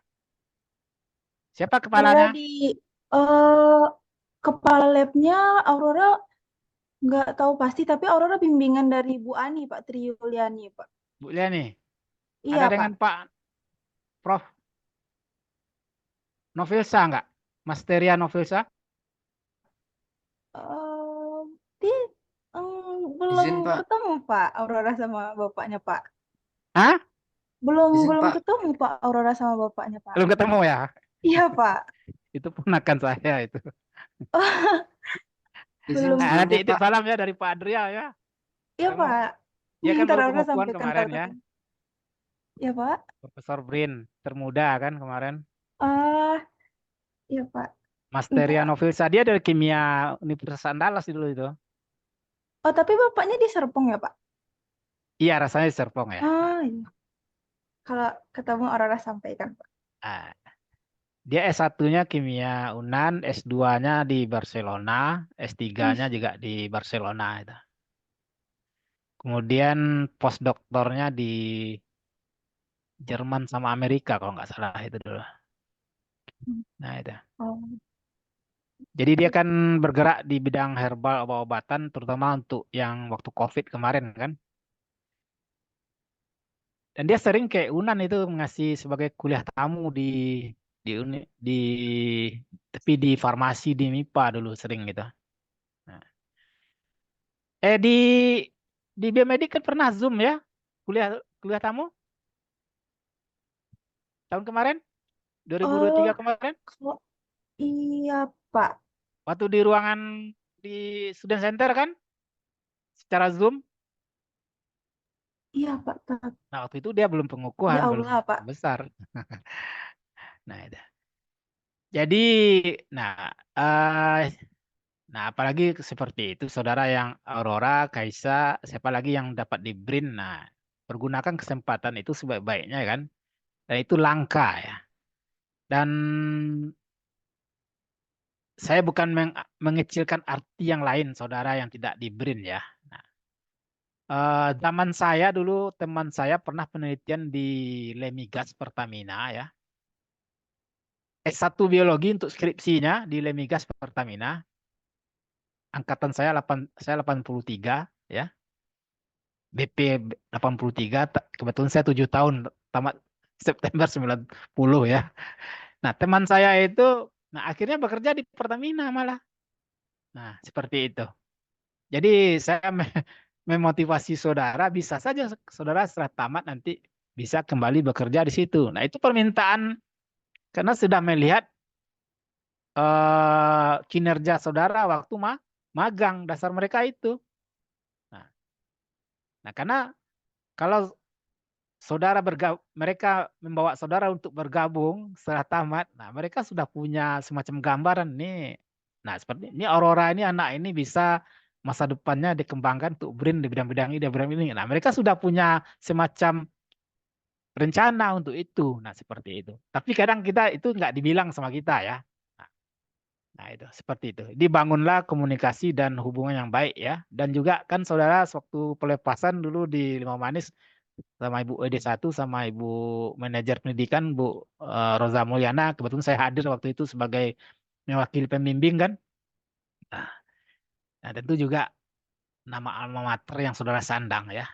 Siapa Aurora kepalanya? di eh kepala labnya Aurora Nggak tahu pasti, tapi Aurora bimbingan dari Bu Ani, Pak Tri Yuliani, Pak. Bu Liani, Iya, ada Pak. dengan Pak Prof. Novilsa nggak? Mas Teria Novilsa? Eh, dia belum Izin Pak, ketemu, Pak, Aurora sama bapaknya, Pak. Hah? Belum izin belum Pak, ketemu, Pak, Aurora sama bapaknya, Pak. Belum ketemu ya? Iya, Pak. Itu ponakan saya itu. izin Belum. Nah, nanti sebelumnya titip Pak. salam ya dari Pak Adrial ya. Iya, Saya mau, Pak. dia kan Ntar baru Aurora pengukuhan sampaikan kemarin kalau ya. ketemu. Iya, Pak. Profesor Brin, termuda kan kemarin. Ah, iya, Pak. Mas Ntar. Teria Novilsa, dia dari kimia Universitas Andalas dulu itu. Oh, tapi bapaknya di Serpong ya, Pak? Iya, rasanya di Serpong ya. Ah, iya. Kalau ketemu Aurora sampaikan, Pak. Ah, dia S1-nya kimia UNAN, S2-nya di Barcelona, S3-nya juga di Barcelona itu. Kemudian postdoktornya di Jerman sama Amerika kalau nggak salah itu dulu. Nah itu. Oh. Jadi dia kan bergerak di bidang herbal obat-obatan, terutama untuk yang waktu COVID kemarin kan. Dan dia sering kayak UNAN itu ngasih sebagai kuliah tamu di tapi di farmasi di MIPA dulu sering gitu. Nah. Di Biomedik kan pernah Zoom ya kuliah kuliah tamu tahun kemarin 2023 Oh, kemarin kok iya, Pak. waktu di ruangan di Student Center kan secara Zoom. Iya, Pak. Tapi Nah waktu itu dia belum di pengukuhan belum aula, Pak. besar. Nah itu. Jadi nah eh nah apalagi seperti itu saudara yang Aurora, Kaisa, siapa lagi yang dapat di BRIN. Nah pergunakan kesempatan itu sebaik-baiknya kan. Dan itu langka ya. Dan saya bukan mengecilkan arti yang lain, saudara yang tidak di BRIN ya. Nah, zaman saya dulu, teman saya pernah penelitian di Lemigas Pertamina ya. S1 biologi untuk skripsinya di Lemigas Pertamina. Angkatan saya 83 ya. BP 83, kebetulan saya 7 tahun, tamat September 90 ya. Nah, teman saya itu, nah akhirnya bekerja di Pertamina malah. Nah, seperti itu. Jadi saya memotivasi saudara, bisa saja saudara setelah tamat nanti bisa kembali bekerja di situ. Nah itu permintaan karena sudah melihat kinerja saudara waktu magang dasar mereka itu. Nah, nah karena kalau saudara mereka membawa saudara untuk bergabung setelah tamat, nah mereka sudah punya semacam gambaran nih. Nah seperti ini Aurora ini anak ini bisa masa depannya dikembangkan untuk BRIN di bidang-bidang ini, di bidang ini. Nah mereka sudah punya semacam rencana untuk itu. Nah seperti itu. Tapi kadang kita itu nggak dibilang sama kita ya. Nah, nah itu seperti itu. Dibangunlah komunikasi dan hubungan yang baik ya. Dan juga kan saudara waktu pelepasan dulu di Limau Manis sama Ibu ED1 sama Ibu Manajer Pendidikan Bu Roza Mulyana. Kebetulan saya hadir waktu itu sebagai mewakili pembimbing kan. Nah, nah tentu juga nama alma mater yang saudara sandang ya.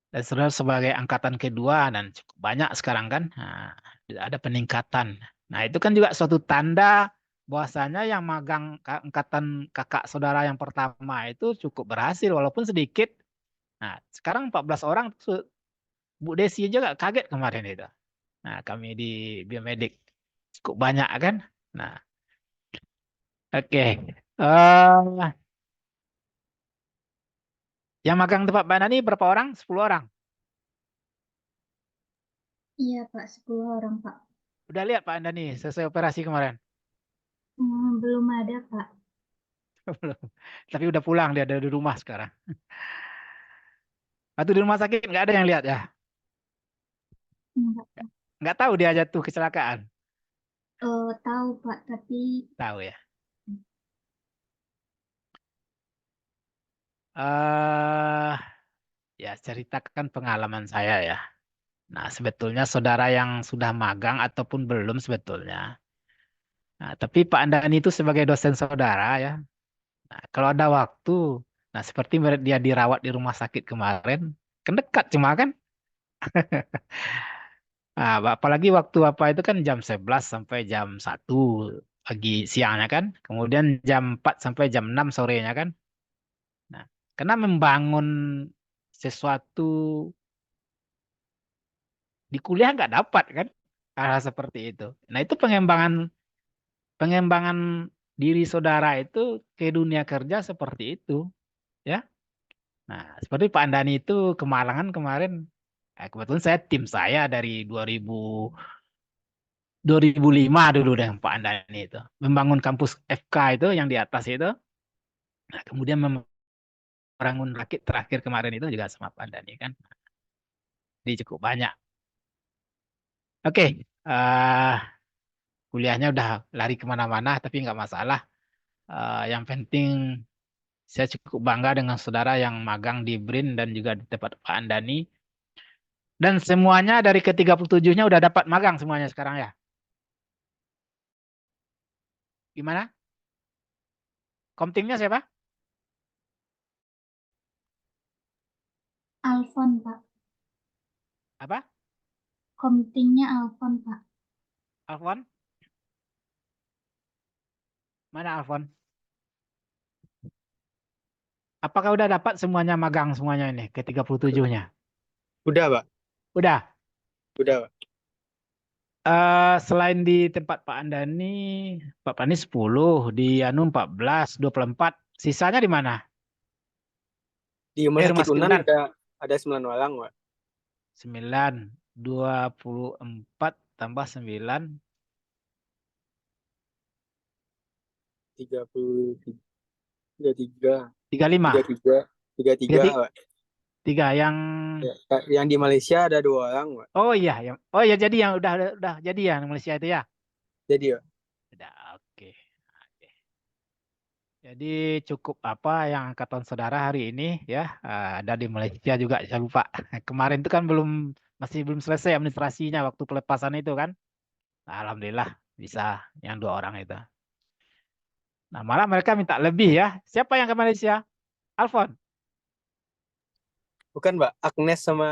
Dan saudara sebagai angkatan kedua dan cukup banyak sekarang kan. Nah, ada peningkatan. Nah itu kan juga suatu tanda bahwasanya yang magang angkatan kakak saudara yang pertama itu cukup berhasil walaupun sedikit. Nah sekarang 14 orang Bu Desi juga kaget kemarin itu. Nah, kami di Biomedik cukup banyak kan. Nah, oke. Yang magang tempat Mbak Nani berapa orang? 10 orang. Iya, Pak, 10 orang, Pak. Udah lihat Pak Andani selesai operasi kemarin? Belum ada, Pak. Belum. Tapi udah pulang dia dari rumah sekarang. Waktu di rumah sakit nggak ada yang lihat ya? Enggak. Nggak tahu dia jatuh kecelakaan? Tahu, Pak, tapi Tahu ya. eh ya ceritakan pengalaman saya ya. Nah, sebetulnya saudara yang sudah magang ataupun belum sebetulnya. Nah, tapi Pak Andani itu sebagai dosen saudara ya. Nah, kalau ada waktu, Nah, seperti dia dirawat di rumah sakit kemarin, kan dekat cuma kan. Nah, apalagi waktu apa itu kan jam 11 sampai jam 1 pagi siangnya kan. Kemudian jam 4 sampai jam 6 sorenya kan. Nah, karena membangun sesuatu di kuliah nggak dapat kan hal seperti itu. Nah, itu pengembangan pengembangan diri saudara itu ke dunia kerja seperti itu, ya. Nah, seperti Pak Andani itu ke Malangan kemarin. Kebetulan tim saya dari 2005 dulu dengan Pak Andani itu. Membangun kampus FK itu yang di atas itu. Nah, kemudian membangun rakit terakhir kemarin itu juga sama Pak Andani kan. Jadi cukup banyak. Oke, kuliahnya udah lari kemana-mana tapi nggak masalah. Yang penting saya cukup bangga dengan saudara yang magang di BRIN dan juga di tempat Pak Andani. Dan semuanya dari ke-37-nya udah dapat magang semuanya sekarang ya. Gimana? Komtingnya siapa? Alfon, Pak. Apa? Komtingnya Alfon, Pak. Alfon? Mana Alfon? Apakah udah dapat semuanya magang semuanya ini ke-37-nya? Udah, Pak. Udah. Udah, Pak. Selain di tempat Pak Andani, Pak Pani 10, di Anu 14, 24. Sisanya di mana? Di Rumah Rumah Sakit Sakit Unan Unan. ada 9 orang, Pak. 9, 24 tambah 9. 33, 33, 35. 33, Pak. 3 yang Ya, yang di Malaysia ada 2 orang, Pak. oh iya jadi yang udah jadi ya Malaysia itu ya. Jadi, Pak. Udah, oke. Jadi cukup apa yang angkatan saudara hari ini ya, ada di Malaysia juga jangan lupa. Kemarin itu kan masih belum selesai administrasinya waktu pelepasan itu kan. Nah, alhamdulillah bisa yang 2 orang itu. Nah, malah mereka minta lebih ya. Siapa yang ke Malaysia? Alfon. Bukan, Pak. Agnes sama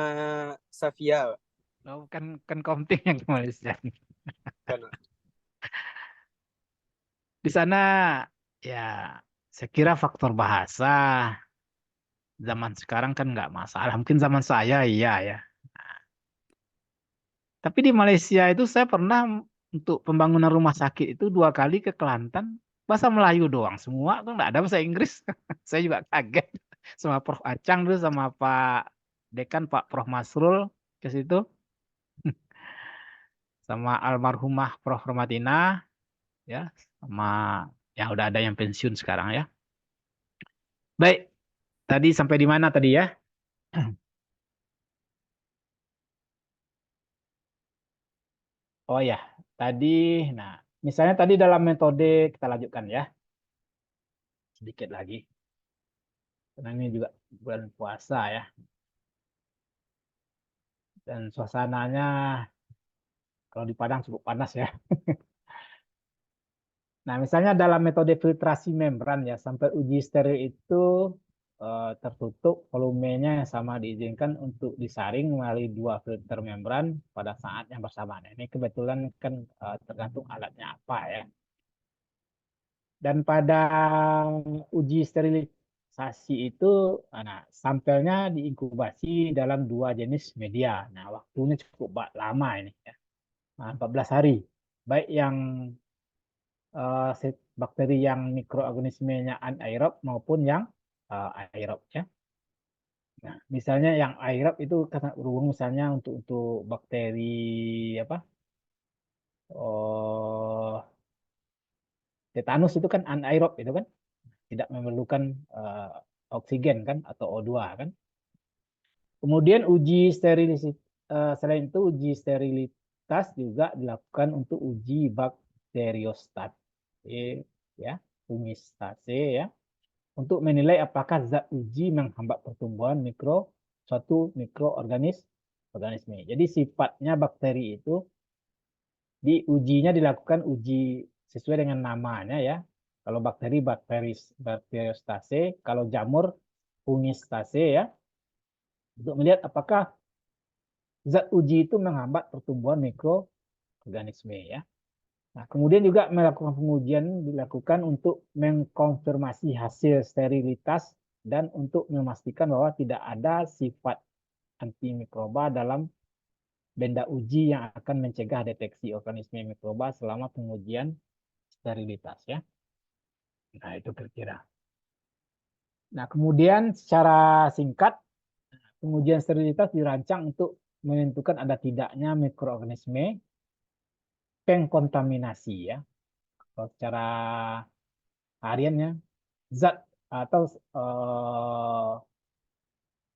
Safia, Pak. Oh, kan Komting yang ke Malaysia. Bukan, Pak. Di sana ya saya kira faktor bahasa zaman sekarang kan nggak masalah. Mungkin zaman saya iya ya. Tapi di Malaysia itu saya pernah untuk pembangunan rumah sakit itu 2 kali ke Kelantan. Bahasa Melayu doang semua tuh nggak ada bahasa Inggris. Saya juga kaget sama Prof Acang dulu sama Pak Dekan Pak Prof Masrul ke situ sama almarhumah Prof Romatina ya sama yang udah ada yang pensiun sekarang ya. Baik, tadi sampai di mana tadi ya? Oh ya, tadi nah misalnya tadi dalam metode kita lanjutkan ya. Sedikit lagi. Karena ini juga bulan puasa ya. Dan suasananya kalau di Padang cukup panas ya. Nah, misalnya dalam metode filtrasi membran ya, sampai uji steril itu tertutup, volumenya yang sama diizinkan untuk disaring melalui 2 filter membran pada saat yang bersamaan. Ini kebetulan kan tergantung alatnya apa ya. Dan pada uji sterilisasi itu, nah, sampelnya diinkubasi dalam 2 jenis media. Nah, waktunya cukup lama ini ya. Nah, 14 hari. Baik yang bakteri yang mikroorganismenya anaerob maupun yang aerob ya. Nah, misalnya yang aerob itu karena berhubung misalnya untuk bakteri apa? Oh, tetanus itu kan anaerob itu kan tidak memerlukan oksigen kan atau O2 kan. Kemudian selain itu uji sterilitas juga dilakukan untuk uji bakteriostat ya, fungistase ya, untuk menilai apakah zat uji menghambat pertumbuhan suatu mikroorganisme. Jadi sifatnya bakteri itu diujinya dilakukan uji sesuai dengan namanya ya. Kalau bakteriostase, kalau jamur fungistase ya, untuk melihat apakah zat uji itu menghambat pertumbuhan mikroorganisme ya. Nah, kemudian juga melakukan pengujian dilakukan untuk mengkonfirmasi hasil sterilitas dan untuk memastikan bahwa tidak ada sifat antimikroba dalam benda uji yang akan mencegah deteksi organisme mikroba selama pengujian sterilitas ya. Nah, itu kira-kira. Nah, kemudian secara singkat pengujian sterilitas dirancang untuk menentukan ada tidaknya mikroorganisme pengkontaminasi ya. Kalau secara hariannya zat atau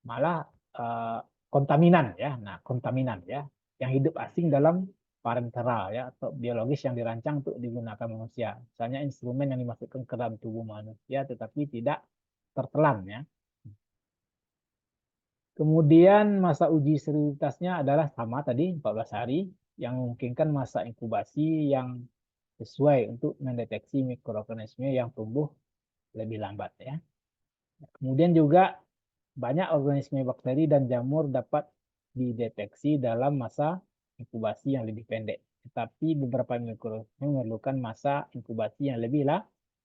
malah kontaminan ya. Nah, kontaminan ya yang hidup asing dalam parenteral ya atau biologis yang dirancang untuk digunakan manusia. Misalnya instrumen yang dimasukkan ke dalam tubuh manusia tetapi tidak tertelan ya. Kemudian masa uji sterilitasnya adalah sama tadi 14 hari yang memungkinkan masa inkubasi yang sesuai untuk mendeteksi mikroorganisme yang tumbuh lebih lambat ya. Kemudian juga banyak organisme bakteri dan jamur dapat dideteksi dalam masa inkubasi yang lebih pendek. Tetapi beberapa mikroorganisme memerlukan masa inkubasi yang lebih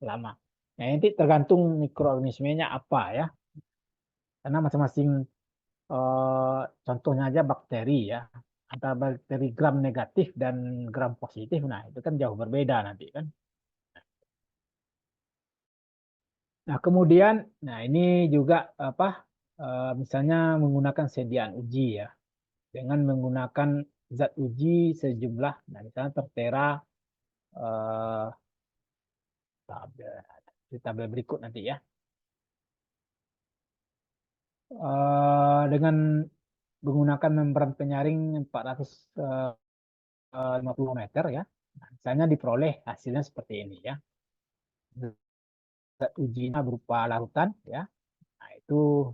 lama. Nah, nanti tergantung mikroorganismenya apa ya. Karena masing-masing contohnya aja bakteri ya. Antara bakteri gram negatif dan gram positif, nah itu kan jauh berbeda nanti kan. Nah, kemudian, nah ini juga apa? Misalnya menggunakan sediaan uji ya, dengan menggunakan zat uji sejumlah, nah misalnya tertera di tabel berikut nanti ya. Dengan menggunakan membran penyaring 450 meter ya, nah, misalnya diperoleh hasilnya seperti ini ya. Zat ujinya berupa larutan ya, nah itu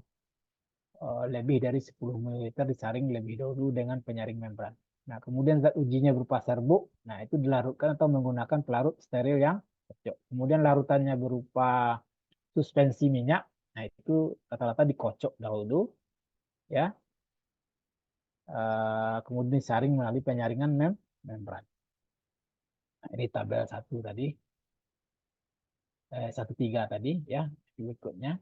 lebih dari 10 ml disaring lebih dahulu dengan penyaring membran. Nah, kemudian zat ujinya berupa serbuk. Nah, itu dilarutkan atau menggunakan pelarut steril yang cocok. Kemudian larutannya berupa suspensi minyak. Nah, itu rata-rata dikocok dahulu ya. Kemudian disaring melalui penyaringan membran. Nah, ini tabel 1 tadi. 13 tadi ya, berikutnya.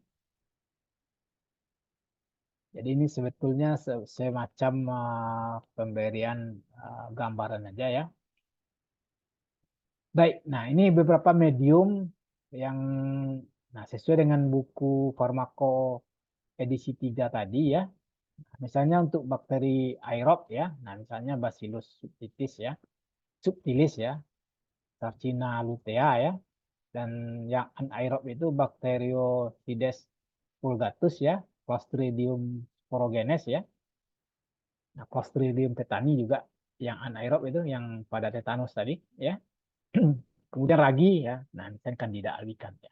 Jadi ini sebetulnya semacam pemberian gambaran aja ya. Baik, nah ini beberapa medium yang sesuai dengan buku Farmako edisi 3 tadi ya. Misalnya untuk bakteri aerob ya, nah misalnya Bacillus subtilis ya, Sarcina lutea ya, dan yang anaerob itu Bacteroides vulgatus ya, Clostridium sporogenes ya. Nah, Clostridium tetani juga yang anaerob itu yang pada tetanus tadi ya. Kemudian ragi ya, nah misalnya Candida albicans ya.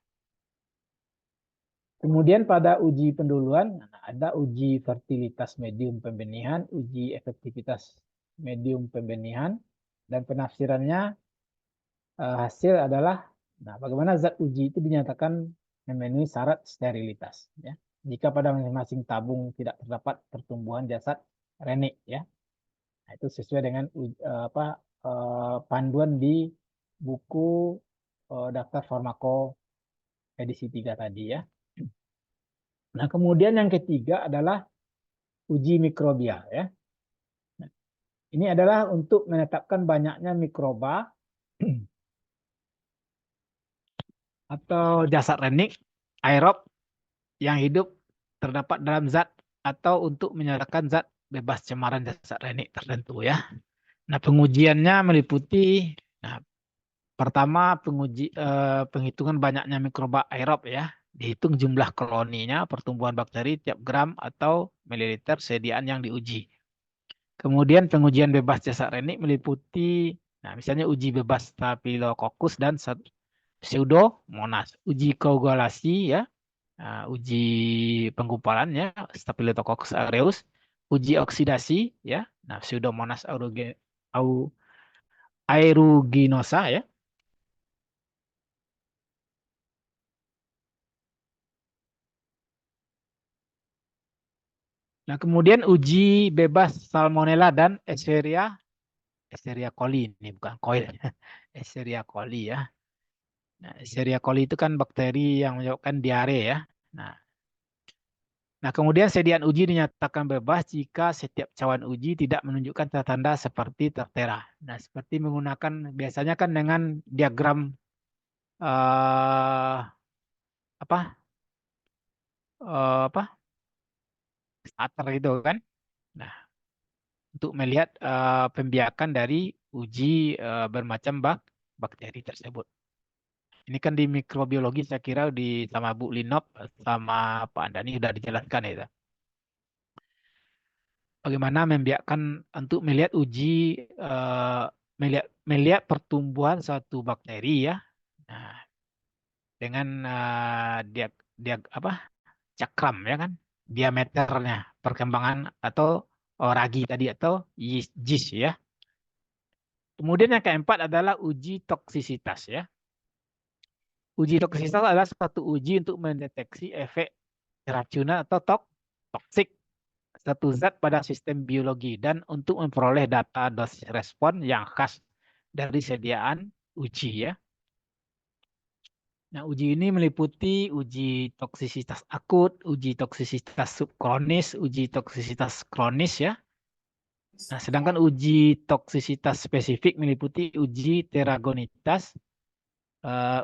Kemudian pada uji penduluan ada uji fertilitas medium pembenihan, uji efektivitas medium pembenihan, dan penafsirannya hasil adalah bagaimana zat uji itu dinyatakan memenuhi syarat sterilitas ya. Jika pada masing-masing tabung tidak terdapat pertumbuhan jasad renik ya. Nah, itu sesuai dengan panduan di buku daftar farmako edisi 3 tadi ya. Nah, kemudian yang ketiga adalah uji mikrobial ya. Nah, ini adalah untuk menetapkan banyaknya mikroba atau jasad renik aerob yang hidup terdapat dalam zat atau untuk menyatakan zat bebas cemaran jasad renik tertentu ya. Nah, pengujiannya meliputi pertama penghitungan banyaknya mikroba aerob ya. Dihitung jumlah koloninya, pertumbuhan bakteri tiap gram atau mililiter sediaan yang diuji. Kemudian pengujian bebas jasad renik meliputi, misalnya uji bebas Staphylococcus dan Pseudomonas. Uji koagulasi ya, uji penggumpalan ya, Staphylococcus aureus. Uji oksidasi ya, Pseudomonas aeruginosa ya. Nah, kemudian uji bebas Salmonella dan Escherichia coli, ini bukan koil, Escherichia coli ya. Nah, Escherichia coli itu kan bakteri yang menyebabkan diare ya. Nah, kemudian sediaan uji dinyatakan bebas jika setiap cawan uji tidak menunjukkan tanda-tanda seperti tertera. Nah, seperti menggunakan biasanya kan dengan diagram eh apa apa starter itu kan. Nah, untuk melihat pembiakan dari uji bermacam bakteri tersebut. Ini kan di mikrobiologi saya kira sama Bu Linop sama Pak Andani sudah dijelaskan ya. Bagaimana membiarkan untuk melihat uji melihat pertumbuhan suatu bakteri ya. Nah, dengan cakram ya kan, diameternya, perkembangan atau ragi tadi atau yeast ya. Kemudian yang keempat adalah uji toksisitas ya. Uji toksisitas adalah suatu uji untuk mendeteksi efek keracunan atau toksik satu zat pada sistem biologi dan untuk memperoleh data dosis respon yang khas dari sediaan uji ya. Nah, uji ini meliputi uji toksisitas akut, uji toksisitas subkronis, uji toksisitas kronis ya. Nah, sedangkan uji toksisitas spesifik meliputi uji teragonitas,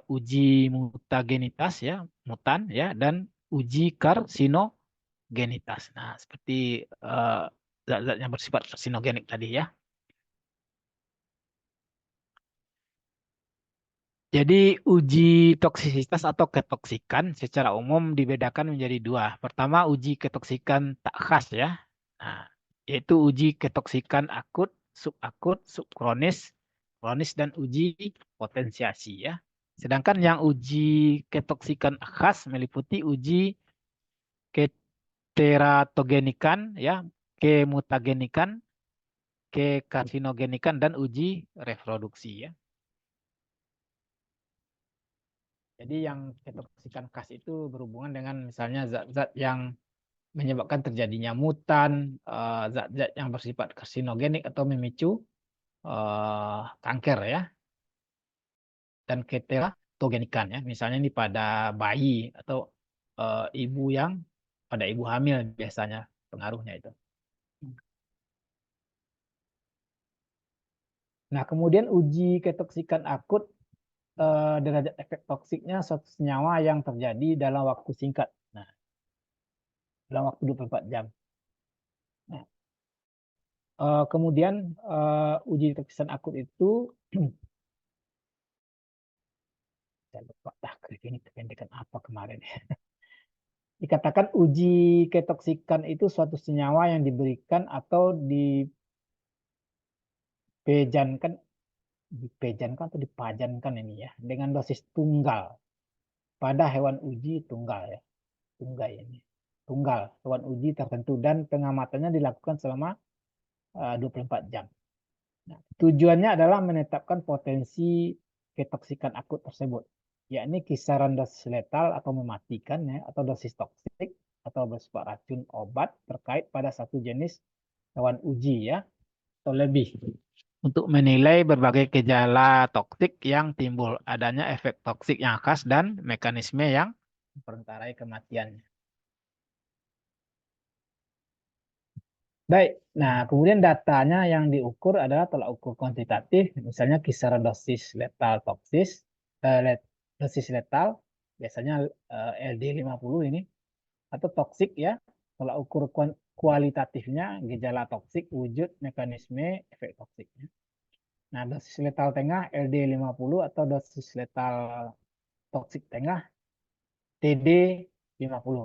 uji mutagenitas ya, mutan ya, dan uji karsinogenitas. Nah, seperti zat-zat yang bersifat karsinogenik tadi ya. Jadi uji toksisitas atau ketoksikan secara umum dibedakan menjadi dua. Pertama uji ketoksikan tak khas ya. Nah, yaitu uji ketoksikan akut, subkronis, kronis dan uji potensiasi ya. Sedangkan yang uji ketoksikan khas meliputi uji keteratogenikan ya, kemutagenikan, kekarsinogenikan dan uji reproduksi ya. Jadi yang ketoksikan khas itu berhubungan dengan misalnya zat-zat yang menyebabkan terjadinya mutan, zat-zat yang bersifat karsinogenik atau memicu kanker ya. Dan keteratogenikan ya, misalnya ini pada bayi atau ibu yang pada ibu hamil biasanya pengaruhnya itu. Nah, kemudian uji ketoksikan akut derajat efek toksiknya suatu senyawa yang terjadi dalam waktu singkat. Nah, dalam waktu 24 jam. Nah, kemudian uji toksikan akut itu saya lupa ini kependekan apa kemarin. Dikatakan uji ketoksikan itu suatu senyawa yang diberikan atau dipejankan atau dipajankan ini ya dengan dosis tunggal pada hewan uji tunggal ya. Tunggal hewan uji tertentu dan pengamatannya dilakukan selama 24 jam. Nah, tujuannya adalah menetapkan potensi ketoksikan akut tersebut, yakni kisaran dosis letal atau mematikan ya, atau dosis toksik atau bersifat racun obat terkait pada satu jenis hewan uji ya atau lebih untuk menilai berbagai gejala toksik yang timbul, adanya efek toksik yang khas dan mekanisme yang memperentarai kematiannya. Baik, nah kemudian datanya yang diukur adalah tolak ukur kuantitatif, misalnya kisaran dosis letal toksis, dosis letal, biasanya LD50 ini, atau toksik ya, tolak ukur kualitatifnya, gejala toksik, wujud, mekanisme, efek toksiknya. Nah, dosis letal tengah LD50 atau dosis letal toksik tengah TD50.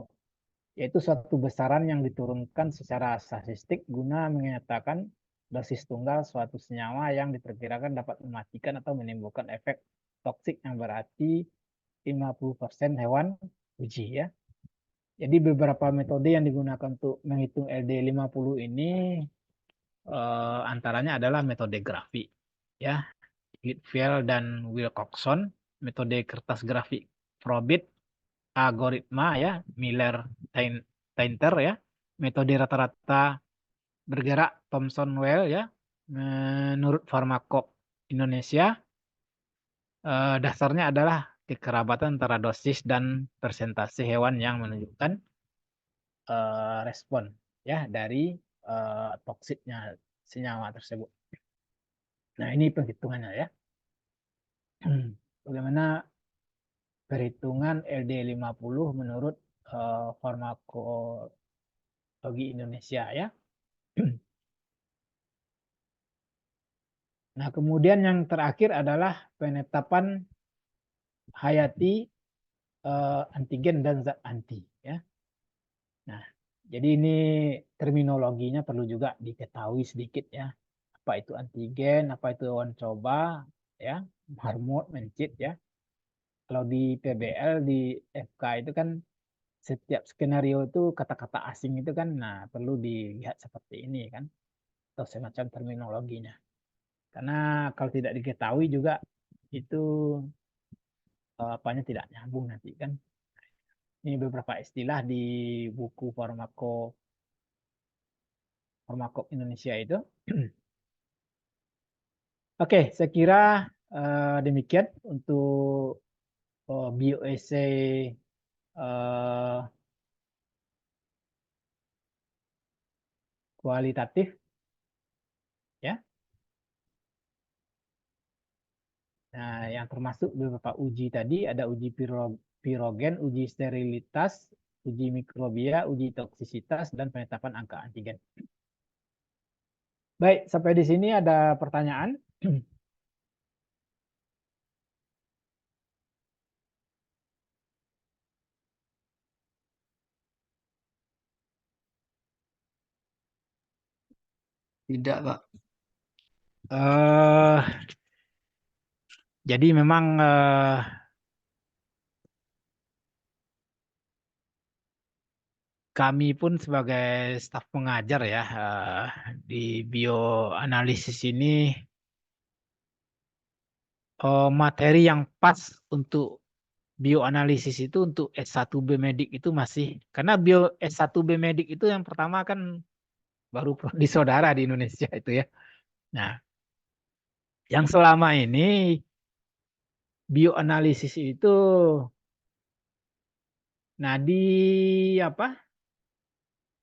Yaitu suatu besaran yang diturunkan secara statistik guna menyatakan dosis tunggal suatu senyawa yang diperkirakan dapat mematikan atau menimbulkan efek toksik yang berarti 50% hewan uji ya. Jadi beberapa metode yang digunakan untuk menghitung LD50 ini antaranya adalah metode grafik ya, Litviel dan Wilcoxon, metode kertas grafik Probit, algoritma ya, Miller-Tainter ya, metode rata-rata bergerak Thomson-Weil ya. Menurut Pharmacop Indonesia, dasarnya adalah kekerabatan antara dosis dan persentase hewan yang menunjukkan respon ya dari toksiknya senyawa tersebut. Nah, ini perhitungannya ya. Bagaimana perhitungan LD50 menurut Farmakologi Indonesia ya. Nah, kemudian yang terakhir adalah penetapan hayati antigen dan zat anti ya. Nah, jadi ini terminologinya perlu juga diketahui sedikit ya. Apa itu antigen, apa itu hewan coba ya, marmut, mencit ya. Kalau di PBL di FK itu kan setiap skenario itu kata-kata asing itu kan perlu dilihat seperti ini kan, atau semacam terminologinya. Karena kalau tidak diketahui juga itu apanya tidak nyambung nanti kan. Ini beberapa istilah di buku Farmakop Indonesia itu. Oke, saya kira demikian untuk bioessay kualitatif ya. Nah, yang termasuk beberapa uji tadi ada uji pirogen, uji sterilitas, uji mikrobia, uji toksisitas, dan penetapan angka antigen. Baik, sampai di sini ada pertanyaan? Tidak, Pak. Jadi memang kami pun sebagai staf pengajar ya di bioanalisis ini materi yang pas untuk bioanalisis itu untuk S1B Medik itu masih, karena S1B Medik itu yang pertama kan baru prodi saudara di Indonesia itu ya. Nah, yang selama ini bioanalisis itu, nah di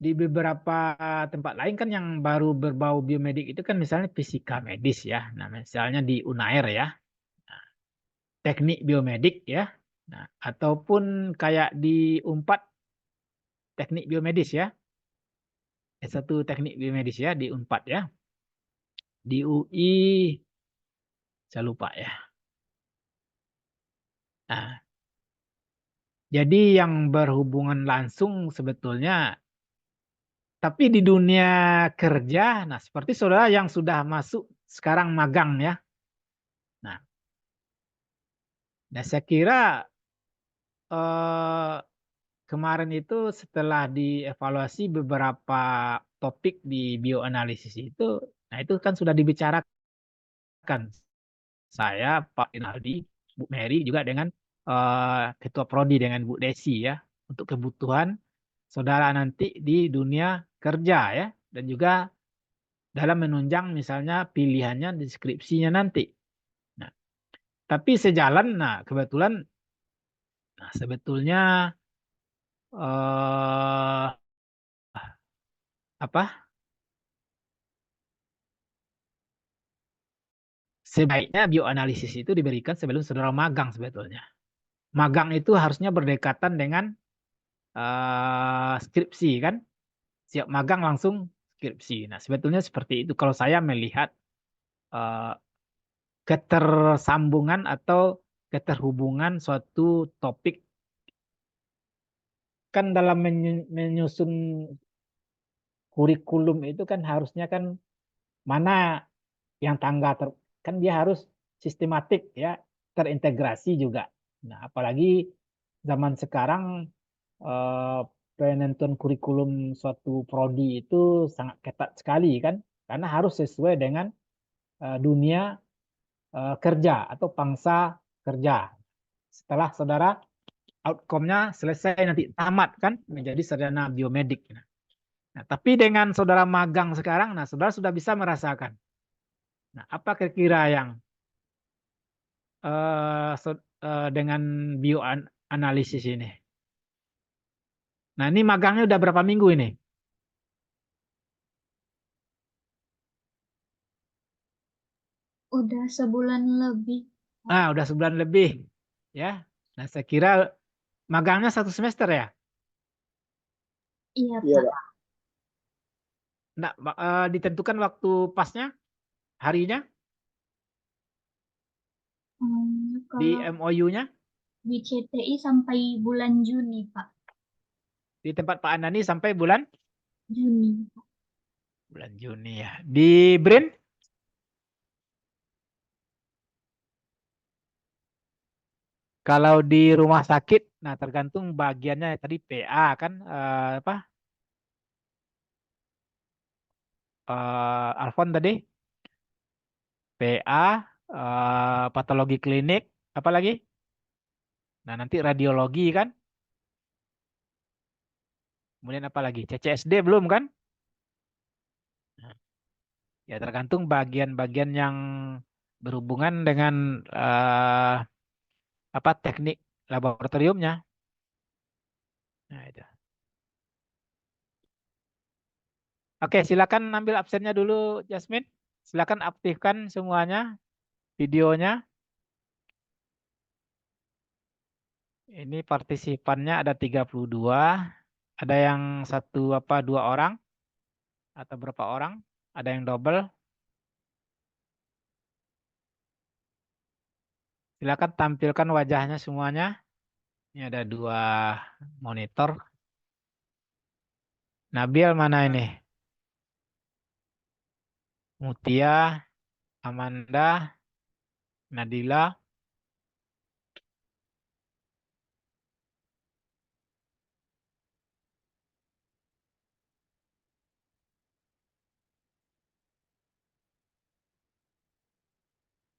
beberapa tempat lain kan yang baru berbau biomedik itu kan misalnya fisika medis ya. Nah, misalnya di Unair ya. Nah, teknik biomedik ya. Nah, ataupun kayak di Unpad teknik biomedis ya. S1 teknik biomedis ya di Unpad ya. Di UI saya lupa ya. Nah, jadi yang berhubungan langsung sebetulnya, tapi di dunia kerja, nah seperti saudara yang sudah masuk sekarang magang ya. Nah, saya kira kemarin itu setelah dievaluasi beberapa topik di bioanalisis itu, nah itu kan sudah dibicarakan saya, Pak Inaldi, Bu Mary juga dengan Ketua Prodi dengan Bu Desi ya, untuk kebutuhan saudara nanti di dunia kerja ya, dan juga dalam menunjang misalnya pilihannya deskripsinya nanti. Nah, tapi sejalan, nah kebetulan, nah sebetulnya sebaiknya bioanalisis itu diberikan sebelum saudara magang sebetulnya. Magang itu harusnya berdekatan dengan skripsi kan. Siap magang langsung skripsi. Nah, sebetulnya seperti itu kalau saya melihat ketersambungan atau keterhubungan suatu topik. Kan dalam menyusun kurikulum itu kan harusnya kan mana yang kan dia harus sistematik ya, terintegrasi juga. Nah, apalagi zaman sekarang penentuan kurikulum suatu prodi itu sangat ketat sekali kan, karena harus sesuai dengan dunia kerja atau pangsa kerja. Setelah saudara outcome-nya selesai nanti tamat kan menjadi sarjana biomedik. Nah, tapi dengan saudara magang sekarang, nah saudara sudah bisa merasakan. Nah, apa kira-kira yang dengan bioanalisis ini? Nah, ini magangnya udah berapa minggu ini? Udah sebulan lebih. Ah, udah sebulan lebih, ya. Nah, saya kira magangnya 1 semester ya. Iya, Iya, Pak. Pak. Nah, ditentukan waktu pasnya, harinya di Kalau MOU-nya, di CTI sampai bulan Juni, Pak. di tempat Pak Andani sampai bulan Juni. Juni ya. Di BRIN kalau di rumah sakit, nah tergantung bagiannya tadi PA kan apa? Alfon tadi PA, patologi klinik, apa lagi? Nah, nanti radiologi kan? Kemudian apa lagi? CCSD belum kan? Ya tergantung bagian-bagian yang berhubungan dengan apa teknik laboratoriumnya. Nah, itu. Oke, silakan ambil absennya dulu, Jasmine. Silakan aktifkan semuanya videonya. Ini partisipannya ada 32. Ada yang 2 orang atau berapa orang? Ada yang double. Silakan tampilkan wajahnya semuanya. Ini ada 2 monitor. Nabil mana ini? Mutia, Amanda, Nadila.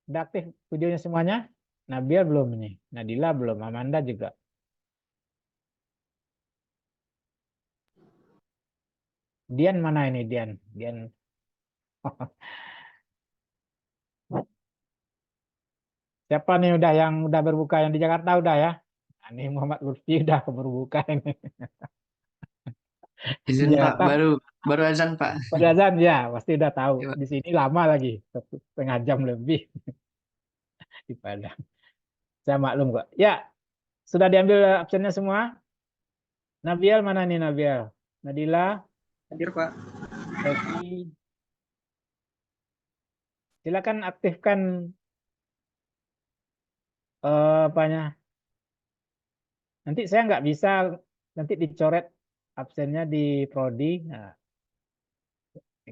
Udah aktif videonya semuanya? Nabil belum ini. Nadila belum. Amanda juga. Dian mana ini Dian? Dian. Siapa nih yang udah berbuka yang di Jakarta udah ya? Nah, ini Muhammad Lutfi udah berbuka ini. Izin Di Pak, Jakarta baru azan Pak. pada azan ya pasti udah tahu. Ya, Pak. Di sini lama lagi 1,5 jam lebih di Padang. Saya maklum kok. Ya, sudah diambil absennya semua? Nabil mana nih Nabil? Nadila, Hadir Pak. Eki. Silakan aktifkan apanya. Nanti saya nggak bisa nanti dicoret absennya di prodi. Nah,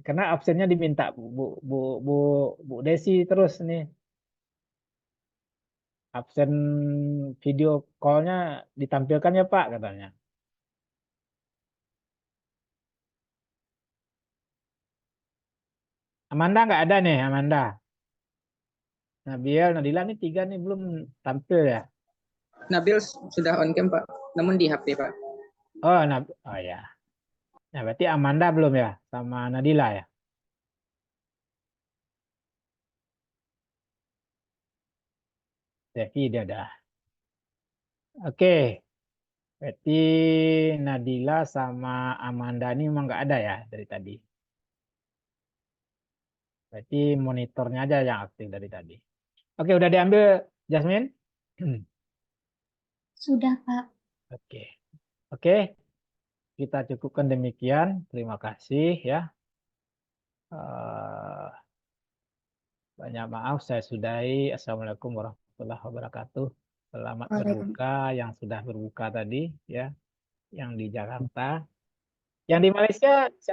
karena absennya diminta Bu Bu Desi terus nih. Absen video call-nya ditampilkan ya Pak katanya. Amanda nggak ada nih Amanda. Nabil, Nadila nih 3 nih belum tampil ya. Nabil sudah on cam Pak, namun di HP Pak. Oh, oh ya. Nah, berarti Amanda belum ya sama Nadila ya. Devi dia ada. Oke. Berarti Nadila sama Amanda ini memang nggak ada ya dari tadi. Berarti monitornya aja yang aktif dari tadi. Oke, udah diambil Jasmine? Sudah, Pak. Oke. Oke, kita cukupkan demikian. Terima kasih ya. Banyak maaf saya sudahi. Assalamualaikum warahmatullahi wabarakatuh. Selamat berbuka yang sudah berbuka tadi ya, yang di Jakarta. Yang di Malaysia